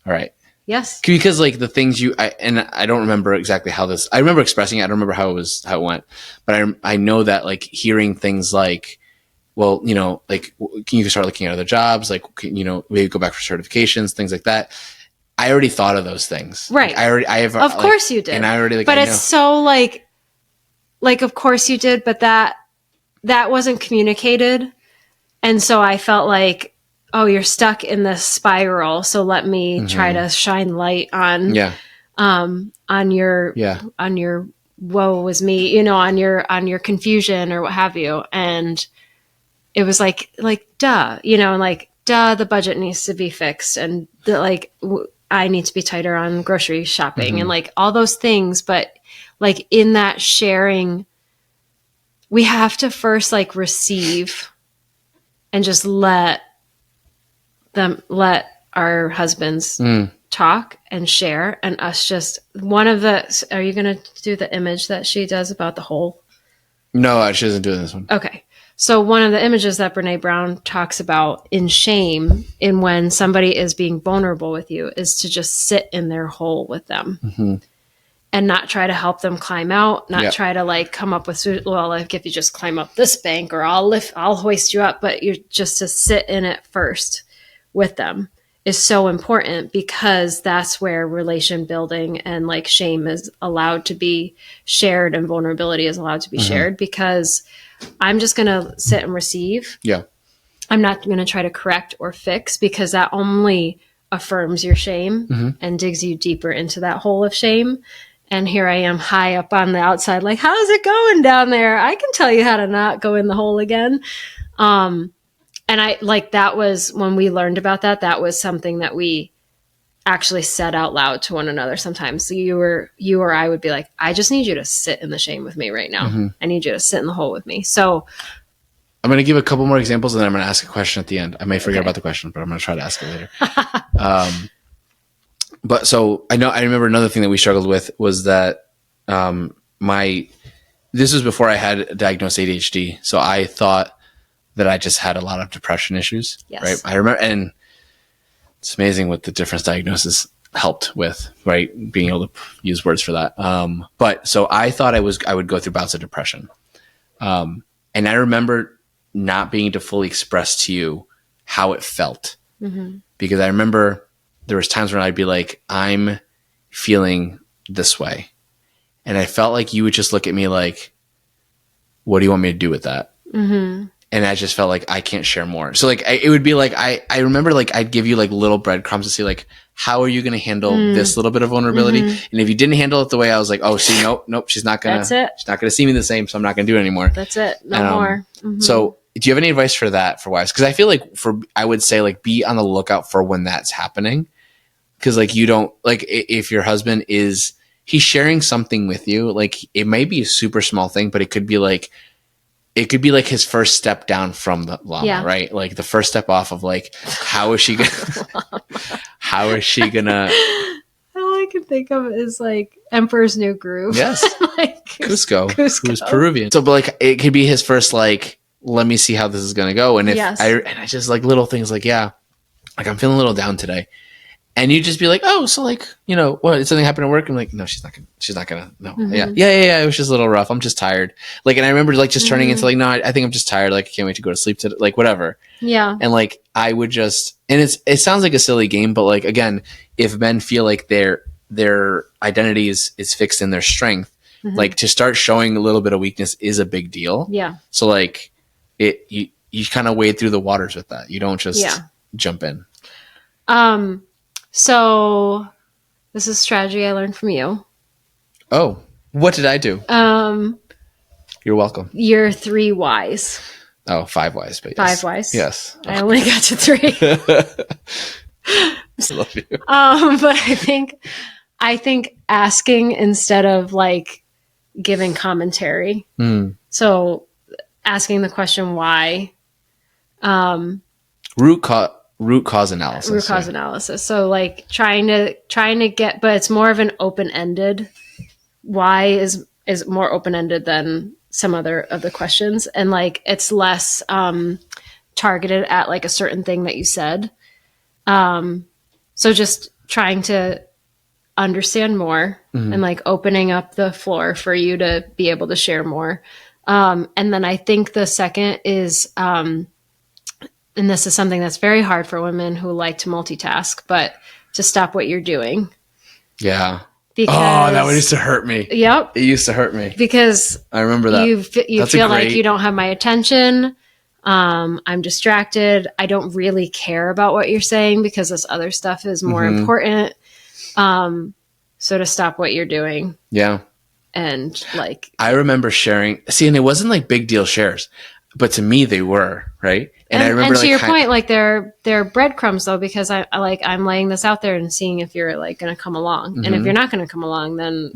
[SPEAKER 1] all right.
[SPEAKER 2] Yes.
[SPEAKER 1] Because like the things I don't remember exactly how this, I remember expressing it. I don't remember how it went, but I know that like hearing things like, well, you know, like can you start looking at other jobs? Like, you know, maybe go back for certifications, things like that. I already thought of those things.
[SPEAKER 2] Right.
[SPEAKER 1] I have.
[SPEAKER 2] Of course you did.
[SPEAKER 1] And I already
[SPEAKER 2] but it's so like, of course you did, but that wasn't communicated. And so I felt like, oh, you're stuck in this spiral. So let me try to shine light on your woe was me, you know, on your confusion or what have you. And it was like, duh, you know, like, duh, the budget needs to be fixed. And I need to be tighter on grocery shopping and like all those things. But like in that sharing, we have to first like receive and just let our husbands talk and share, and us just are you going to do the image that she does about the hole?
[SPEAKER 1] No, she doesn't do this one.
[SPEAKER 2] Okay. So one of the images that Brene Brown talks about in shame, in when somebody is being vulnerable with you, is to just sit in their hole with them and not try to help them climb out, not try to like come up with, well, like if you just climb up this bank or I'll hoist you up, but you're just to sit in it first with them is so important, because that's where relation building and like shame is allowed to be shared and vulnerability is allowed to be shared, because I'm just going to sit and receive.
[SPEAKER 1] Yeah.
[SPEAKER 2] I'm not going to try to correct or fix, because that only affirms your shame and digs you deeper into that hole of shame. And here I am high up on the outside, like, how's it going down there? I can tell you how to not go in the hole again. And I like, that was when we learned about that, that was something that we actually said out loud to one another sometimes. So you or I would be like, I just need you to sit in the shame with me right now. I need you to sit in the hole with me. So
[SPEAKER 1] I'm going to give a couple more examples, and then I'm going to ask a question at the end. I may forget about the question, but I'm going to try to ask it later. But so I remember another thing that we struggled with was that this was before I had diagnosed ADHD. So I thought that I just had a lot of depression issues.
[SPEAKER 2] Yes.
[SPEAKER 1] Right. I remember, and it's amazing what the different diagnosis helped with, right? Being able to use words for that. But so I thought I would go through bouts of depression. And I remember not being able to fully express to you how it felt, because I remember there was times when I'd be like, I'm feeling this way. And I felt like you would just look at me like, what do you want me to do with that? And I just felt like I can't share more. So like, it would be like, I remember like, I'd give you like little breadcrumbs to see like, how are you going to handle this little bit of vulnerability? And if you didn't handle it the way I was like, oh, see, nope, she's not going to see me the same. So I'm not going to do it anymore.
[SPEAKER 2] That's it. No more.
[SPEAKER 1] So do you have any advice for that for wives? Cause I feel like I would say like, be on the lookout for when that's happening. Cause like, you don't like, if your husband he's sharing something with you, like it may be a super small thing, but it could be like his first step down from the llama, right? Like the first step off of like, how is she gonna,
[SPEAKER 2] all I can think of is like Emperor's New Groove.
[SPEAKER 1] Yes.
[SPEAKER 2] Like
[SPEAKER 1] Cusco, who's Peruvian. So, but like, it could be his first, like, let me see how this is going to go. And if I just like little things like, yeah, like I'm feeling a little down today. And you just be like, oh, so like, you know, what, did something happen at work? I'm like, no, she's not gonna, no. Yeah. It was just a little rough. I'm just tired. Like, and I remember like just turning into like, no, I think I'm just tired. Like, I can't wait to go to sleep today. Like, whatever. Yeah. And like, I would just, and it sounds like a silly game, but like, again, if men feel like their identity is fixed in their strength, like to start showing a little bit of weakness is a big deal. Yeah. So like you kind of wade through the waters with that. You don't just jump in.
[SPEAKER 2] So this is a strategy I learned from you.
[SPEAKER 1] Oh, what did I do? You're welcome.
[SPEAKER 2] Your 3 whys.
[SPEAKER 1] Oh, 5 whys. But
[SPEAKER 2] yes. 5 whys?
[SPEAKER 1] Yes.
[SPEAKER 2] I only got to 3.
[SPEAKER 1] I love you.
[SPEAKER 2] But I think asking instead of like giving commentary. So asking the question why.
[SPEAKER 1] Root cause analysis.
[SPEAKER 2] Root cause analysis. So like trying to get, but it's more of an open-ended. Why is more open-ended than some other of the questions. And like, it's less targeted at like a certain thing that you said. So just trying to understand more and like opening up the floor for you to be able to share more. And then I think the second is, and this is something that's very hard for women who like to multitask, but to stop what you're doing. Yeah. Because,
[SPEAKER 1] that one used to hurt me.
[SPEAKER 2] Yep.
[SPEAKER 1] It used to hurt me.
[SPEAKER 2] Because
[SPEAKER 1] I remember that.
[SPEAKER 2] You feel like you don't have my attention. I'm distracted. I don't really care about what you're saying because this other stuff is more important. So to stop what you're doing. Yeah. And like,
[SPEAKER 1] I remember sharing, and it wasn't like big deal shares, but to me they were, right?
[SPEAKER 2] And I remember, and to your point, like they're breadcrumbs though, because I'm laying this out there and seeing if you're like going to come along. And if you're not going to come along, then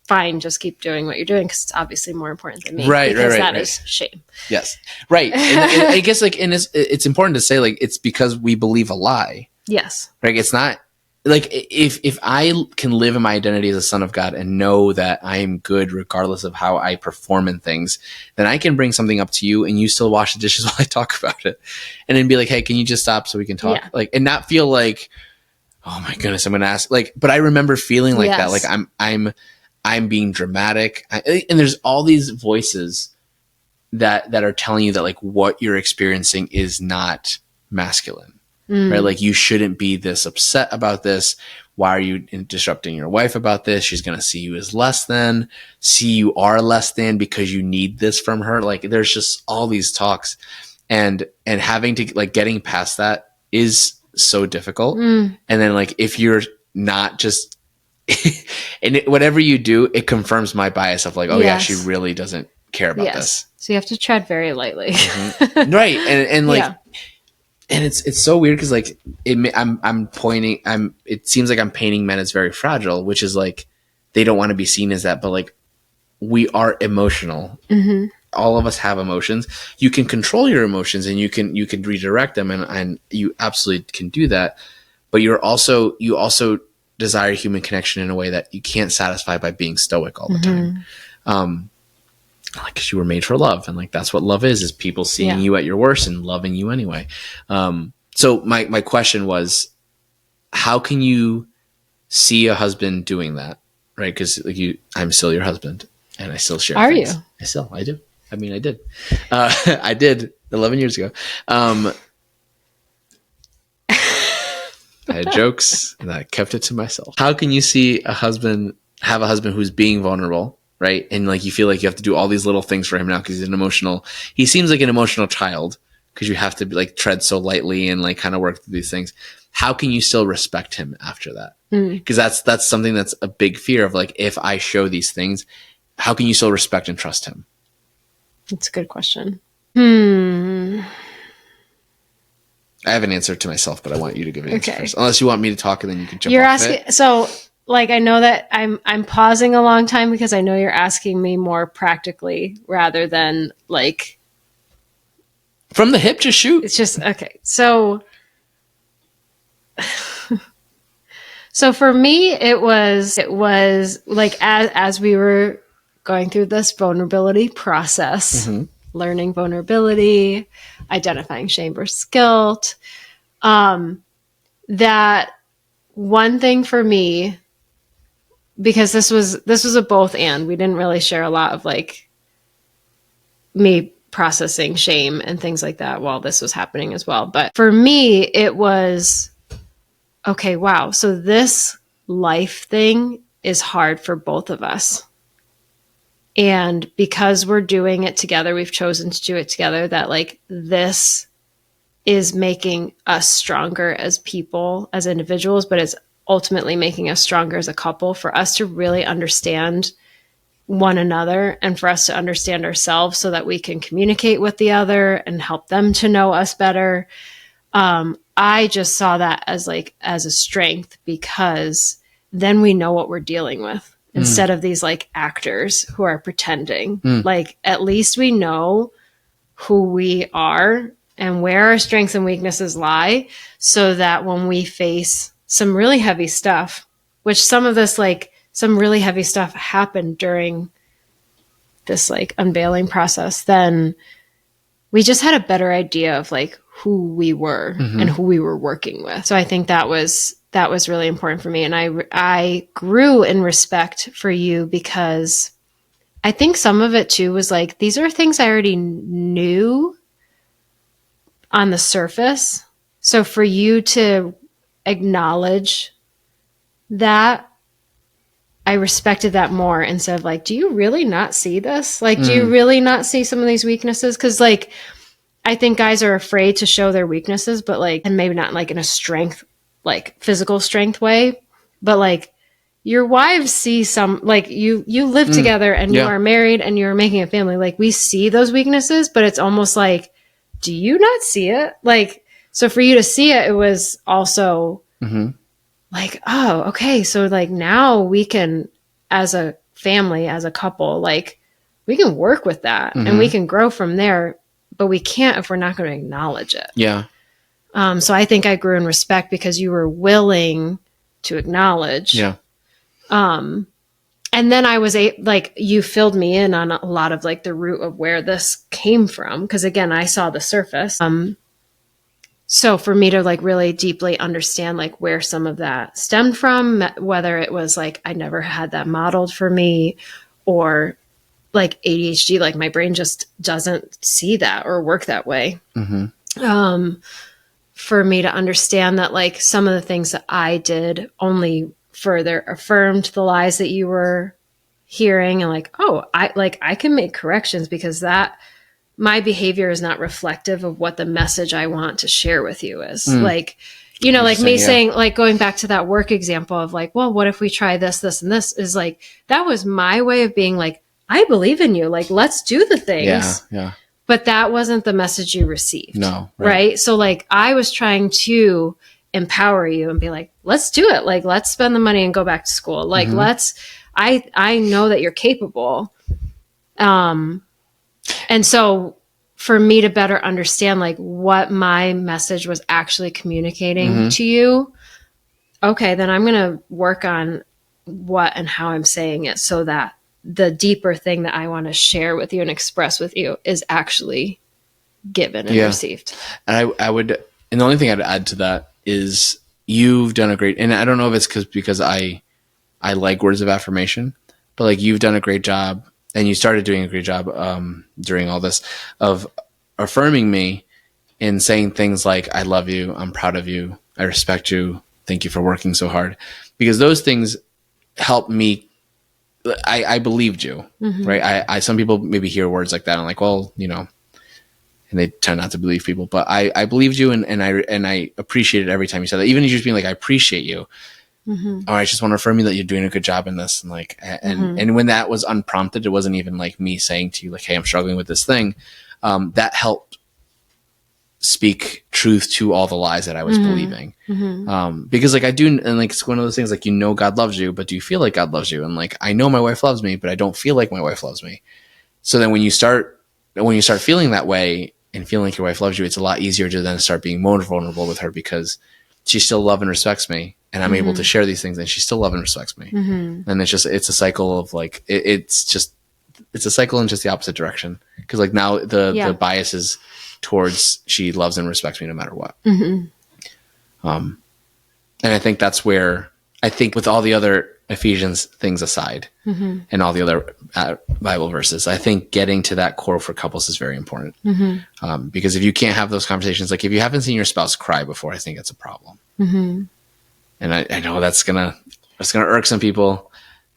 [SPEAKER 2] fine, just keep doing what you're doing because it's obviously more important than me. Right, because that is shame.
[SPEAKER 1] Yes, right. And I guess like, and it's important to say like it's because we believe a lie. Yes, like it's not like if I can live in my identity as a son of God and know that I am good regardless of how I perform in things, then I can bring something up to you and you still wash the dishes while I talk about it, and then be like, hey, can you just stop so we can talk? Yeah. Like, and not feel like, oh my goodness, I'm going to ask. Like, but I remember feeling like that. Like I'm being dramatic, and there's all these voices that are telling you that like what you're experiencing is not masculine. right? Like, you shouldn't be this upset about this. Why are you disrupting your wife about this? She's going to see you as less than, see you are less than because you need this from her. Like, there's just all these talks, and having to, like, getting past that is so difficult. And then, like, if you're not just, and whatever you do, it confirms my bias of like, oh yeah, she really doesn't care about this.
[SPEAKER 2] So you have to tread very lightly.
[SPEAKER 1] Right. And like,
[SPEAKER 2] Yeah.
[SPEAKER 1] and it's so weird because like it seems like I'm painting men as very fragile, which is like, they don't want to be seen as that, but like, we are emotional. All of us have emotions. You can control your emotions and you can redirect them, and you absolutely can do that. But you also desire human connection in a way that you can't satisfy by being stoic all the time. Like, 'cause you were made for love, and like, that's what love is people seeing you at your worst and loving you anyway. So my question was, how can you see a husband doing that? Right. 'Cause like, I'm still your husband and I still share things. I do. I mean, I did. I did 11 years ago. I had jokes and I kept it to myself. How can you see have a husband who's being vulnerable, right? And like, you feel like you have to do all these little things for him now because he seems like an emotional child, because you have to like tread so lightly and like kind of work through these things. How can you still respect him after that? Because that's something that's a big fear of, like, if I show these things, how can you still respect and trust him?
[SPEAKER 2] That's a good question.
[SPEAKER 1] I have an answer to myself, but I want you to give an answer first. Unless you want me to talk and then you can jump
[SPEAKER 2] You're
[SPEAKER 1] off
[SPEAKER 2] asking,
[SPEAKER 1] it.
[SPEAKER 2] so like, I know that I'm pausing a long time because I know you're asking me more practically rather than like
[SPEAKER 1] from the hip, just shoot.
[SPEAKER 2] It's just, okay. So for me, it was like, as we were going through this vulnerability process, learning vulnerability, identifying shame versus guilt, that one thing for me, because this was a both and, we didn't really share a lot of like me processing shame and things like that while this was happening as well. But for me, it was, okay, wow. So this life thing is hard for both of us. And because we're doing it together, we've chosen to do it together, that like, this is making us stronger as people, as individuals, but it's ultimately making us stronger as a couple, for us to really understand one another and for us to understand ourselves so that we can communicate with the other and help them to know us better. I just saw that as a strength, because then we know what we're dealing with instead of these like actors who are pretending. Like, at least we know who we are and where our strengths and weaknesses lie, so that when we face some really heavy stuff, which some really heavy stuff happened during this like unveiling process, then we just had a better idea of like who we were and who we were working with. So I think that was really important for me. And I grew in respect for you, because I think some of it too was like, these are things I already knew on the surface. So for you to acknowledge that, I respected that more, instead of like, do you really not see this? Like, do you really not see some of these weaknesses? Because like, I think guys are afraid to show their weaknesses, but like, and maybe not like in a strength, like physical strength way, but like, your wives see some, like you live together and you are married and you're making a family. Like, we see those weaknesses, but it's almost like, do you not see it? Like, so for you to see it, it was also like, oh, okay. So like, now we can, as a family, as a couple, like, we can work with that and we can grow from there, but we can't if we're not going to acknowledge it.
[SPEAKER 1] Yeah.
[SPEAKER 2] So I think I grew in respect because you were willing to acknowledge.
[SPEAKER 1] Yeah.
[SPEAKER 2] And then I was like, you filled me in on a lot of like the root of where this came from. Cause again, I saw the surface. So for me to like really deeply understand like where some of that stemmed from, whether it was like, I never had that modeled for me, or like ADHD, like my brain just doesn't see that or work that way. for me to understand that like some of the things that I did only further affirmed the lies that you were hearing, and like, oh, I can make corrections because that my behavior is not reflective of what the message I want to share with you is. Like, you know, like me saying, like going back to that work example of like, well, what if we try this, this, and this, is like, that was my way of being like, I believe in you. Like, let's do the things.
[SPEAKER 1] Yeah.
[SPEAKER 2] But that wasn't the message you received. No. Right. So like I was trying to empower you and be like, let's do it. Like, let's spend the money and go back to school. Like, I know that you're capable. And so for me to better understand like what my message was actually communicating to you, okay, then I'm going to work on what and how I'm saying it so that the deeper thing that I want to share with you and express with you is actually given and received. And
[SPEAKER 1] I would, and the only thing I'd add to that is you've done a great, and I don't know if it's because I like words of affirmation, but like you've done a great job, and you started doing a great job during all this of affirming me and saying things like, I love you, I'm proud of you, I respect you, thank you for working so hard. Because those things help me. I believed you, right? I some people maybe hear words like that and like, well, you know, and they tend not to believe people, but I believed you, and I appreciated every time you said that. Even you just being like, I appreciate you. Or I just want to affirm you that you're doing a good job in this. And like, and when that was unprompted, it wasn't even like me saying to you like, hey, I'm struggling with this thing. That helped speak truth to all the lies that I was believing. Because like I do, and like, it's one of those things like, you know, God loves you, but do you feel like God loves you? And like, I know my wife loves me, but I don't feel like my wife loves me. So then when you start feeling that way and feeling like your wife loves you, it's a lot easier to then start being more vulnerable with her because she still loves and respects me. And I'm able to share these things, and she still loves and respects me. And it's a cycle of like, it's a cycle in just the opposite direction. Cause like now the bias is towards she loves and respects me no matter what. And I think that's where I think with all the other Ephesians things aside and all the other Bible verses, I think getting to that core for couples is very important. Because if you can't have those conversations, like if you haven't seen your spouse cry before, I think it's a problem. And I know that's gonna irk some people.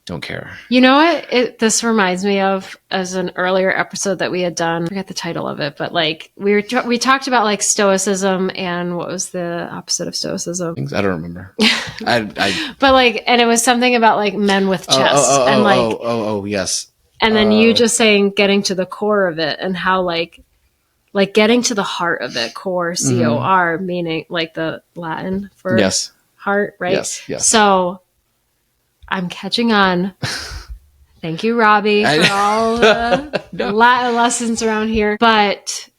[SPEAKER 1] Don't care. You know
[SPEAKER 2] what? This reminds me of as an earlier episode that we had done. I forget the title of it, but like we talked about like stoicism and what was the opposite of stoicism?
[SPEAKER 1] I don't remember.
[SPEAKER 2] But like, and it was something about like men with chests and like
[SPEAKER 1] yes.
[SPEAKER 2] And then you just saying getting to the core of it and how like getting to the heart of it, core, COR, meaning like the Latin for heart, right?
[SPEAKER 1] Yes.
[SPEAKER 2] So I'm catching on. Thank you, Robbie, for all the Latin lessons around here. But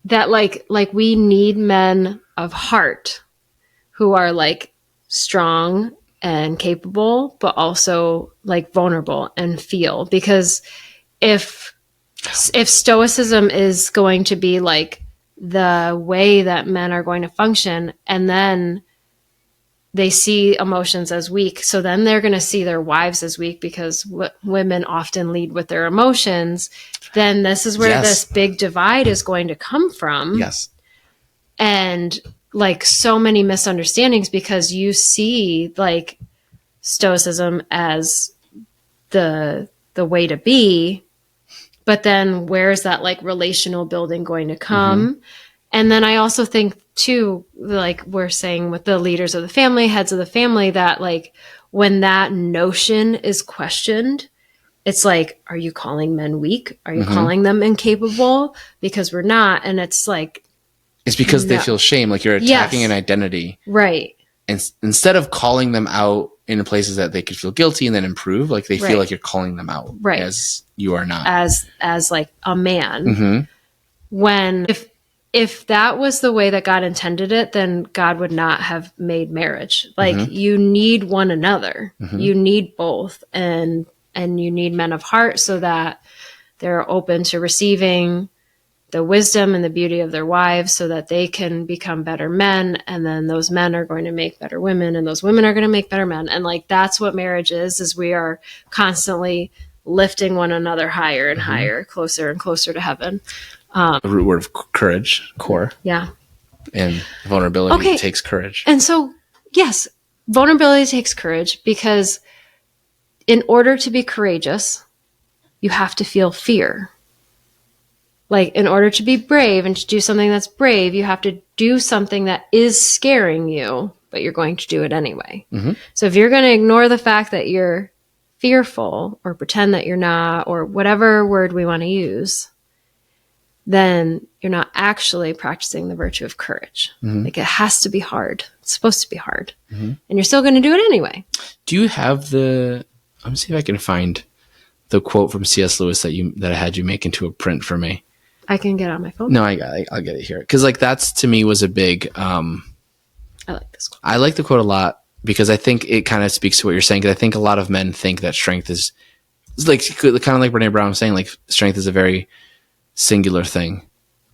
[SPEAKER 2] that like we need men of heart who are like strong and capable, but also like vulnerable and feel. Because if stoicism is going to be like the way that men are going to function, and then they see emotions as weak, so then they're going to see their wives as weak because women often lead with their emotions, then this is where this big divide is going to come from. And like so many misunderstandings because you see like stoicism as the way to be, but then where's that like relational building going to come? And then I also think too, like we're saying with the leaders of the family, heads of the family, that like when that notion is questioned, it's like, are you calling men weak? Are you calling them incapable? Because we're not. And it's like,
[SPEAKER 1] it's because they feel shame. Like you're attacking an identity.
[SPEAKER 2] Right.
[SPEAKER 1] And instead of calling them out in places that they could feel guilty and then improve, like they feel like you're calling them out as you are not.
[SPEAKER 2] As like a man. When if that was the way that God intended it, then God would not have made marriage. Like you need one another. You need both. And you need men of heart so that they're open to receiving the wisdom and the beauty of their wives so that they can become better men. And then those men are going to make better women, and those women are going to make better men. And like, that's what marriage is we are constantly lifting one another higher and higher, closer and closer to heaven.
[SPEAKER 1] The root word of courage, core.
[SPEAKER 2] Yeah.
[SPEAKER 1] And vulnerability takes courage.
[SPEAKER 2] And so, yes, vulnerability takes courage because in order to be courageous, you have to feel fear. Like, in order to be brave and to do something that's brave, you have to do something that is scaring you, but you're going to do it anyway. Mm-hmm. So if you're going to ignore the fact that you're fearful or pretend that you're not, or whatever word we want to use, then you're not actually practicing the virtue of courage. Mm-hmm. Like, it has to be hard. It's supposed to be hard. Mm-hmm. And you're still going to do it anyway.
[SPEAKER 1] Do you have let me see if I can find the quote from C.S. Lewis that I had you make into a print for me.
[SPEAKER 2] I can get on my phone.
[SPEAKER 1] No, I'll get it here. Because like that's to me was a big.
[SPEAKER 2] I like this quote.
[SPEAKER 1] I like the quote a lot because I think it kind of speaks to what you're saying. Because I think a lot of men think that strength is like kind of like Brene Brown was saying, like strength is a very singular thing.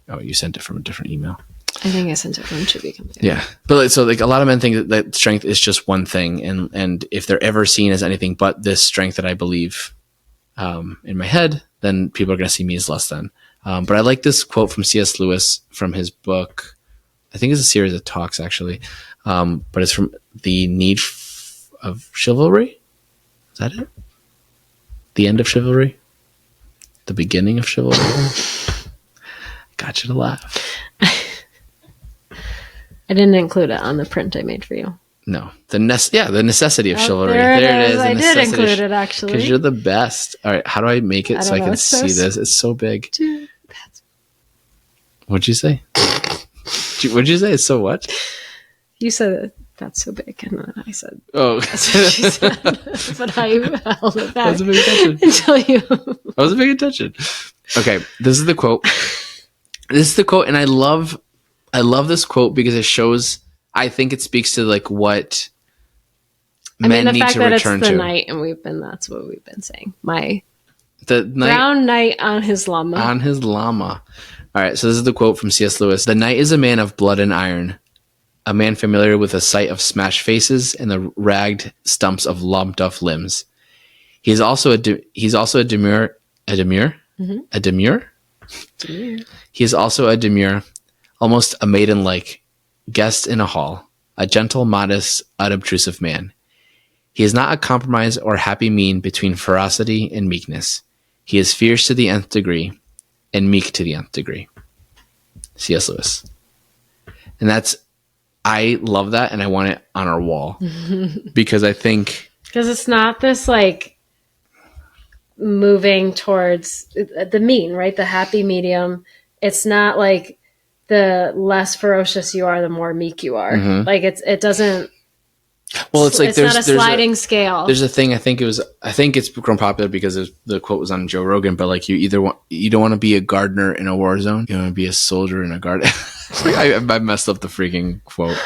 [SPEAKER 1] Oh, you sent it from a different email.
[SPEAKER 2] I think I sent it from To Be Completed.
[SPEAKER 1] Yeah, but so like a lot of men think that strength is just one thing, and if they're ever seen as anything but this strength that I believe in my head, then people are going to see me as less than. But I like this quote from C.S. Lewis from his book. I think it's a series of talks, actually. But it's from The Need of Chivalry. Is that it? The End of Chivalry? The Beginning of Chivalry? Got you to laugh.
[SPEAKER 2] I didn't include it on the print I made for you.
[SPEAKER 1] No. The necessity of chivalry.
[SPEAKER 2] There it is. I did include it, actually.
[SPEAKER 1] Because you're the best. All right, how do I make it so I can see this? It's so big. What'd you say? What'd you say? It's so what?
[SPEAKER 2] You said that's so big, and then I said,
[SPEAKER 1] "Oh,
[SPEAKER 2] that's what she said." But I held it back.
[SPEAKER 1] I wasn't paying attention
[SPEAKER 2] until you.
[SPEAKER 1] I wasn't paying attention. Okay, this is the quote. And I love this quote because it shows. I think it speaks to like what men need to return to. The fact that it's the knight, and that's what we've been saying. The brown knight on his llama. On his llama. All right, so this is the quote from C.S. Lewis. The knight is a man of blood and iron, a man familiar with the sight of smashed faces and the ragged stumps of lumped up limbs. He's also a demure. Mm-hmm. A demure? Demure. He is also a demure, almost a maiden-like guest in a hall, a gentle, modest, unobtrusive man. He is not a compromise or happy mean between ferocity and meekness. He is fierce to the nth degree and meek to the nth degree. C.S. Lewis. And I love that, and I want it on our wall. Because I think... Because it's not this, like, moving towards the mean, right? The happy medium. It's not like the less ferocious you are, the more meek you are. Mm-hmm. Like, it doesn't... Well, it's like it's not a sliding scale. There's a thing. I think it's grown popular because the quote was on Joe Rogan. But like, you don't want to be a gardener in a war zone. You want to be a soldier in a garden. I messed up the freaking quote.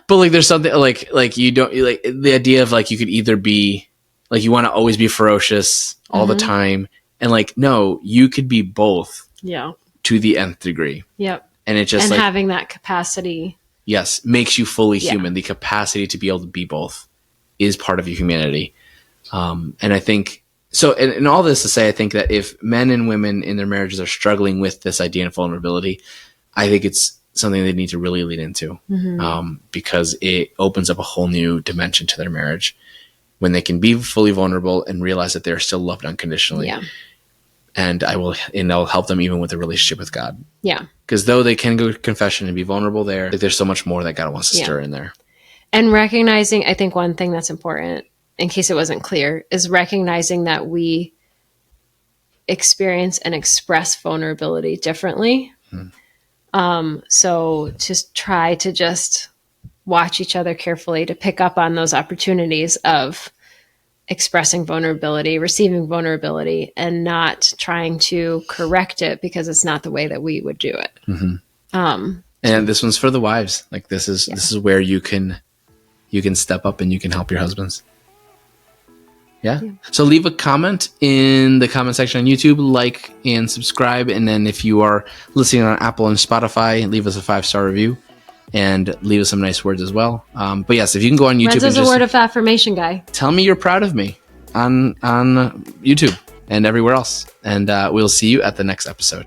[SPEAKER 1] But like, there's something like you don't like the idea of like you could either be like you want to always be ferocious all the time, and like no, you could be both. Yeah. To the nth degree. Yep. And it just like having that capacity. Yes, makes you fully human. The capacity to be able to be both is part of your humanity. And I think, so, and all this to say, I think that if men and women in their marriages are struggling with this idea of vulnerability, I think it's something they need to really lean into because it opens up a whole new dimension to their marriage when they can be fully vulnerable and realize that they're still loved unconditionally. Yeah. And I'll help them even with the relationship with God. Yeah. Because though they can go to confession and be vulnerable there's so much more that God wants to stir in there. And recognizing, I think one thing that's important, in case it wasn't clear, is recognizing that we experience and express vulnerability differently. So to try to just watch each other carefully to pick up on those opportunities of expressing vulnerability, receiving vulnerability, and not trying to correct it because it's not the way that we would do it. And this one's for the wives. Like this is where you can step up and you can help your husbands. Yeah. So leave a comment in the comment section on YouTube, like and subscribe. And then if you are listening on Apple and Spotify, leave us a 5-star review. And leave us some nice words as well. But yes, if you can go on YouTube and just... a word of affirmation guy. Tell me you're proud of me on YouTube and everywhere else. And we'll see you at the next episode.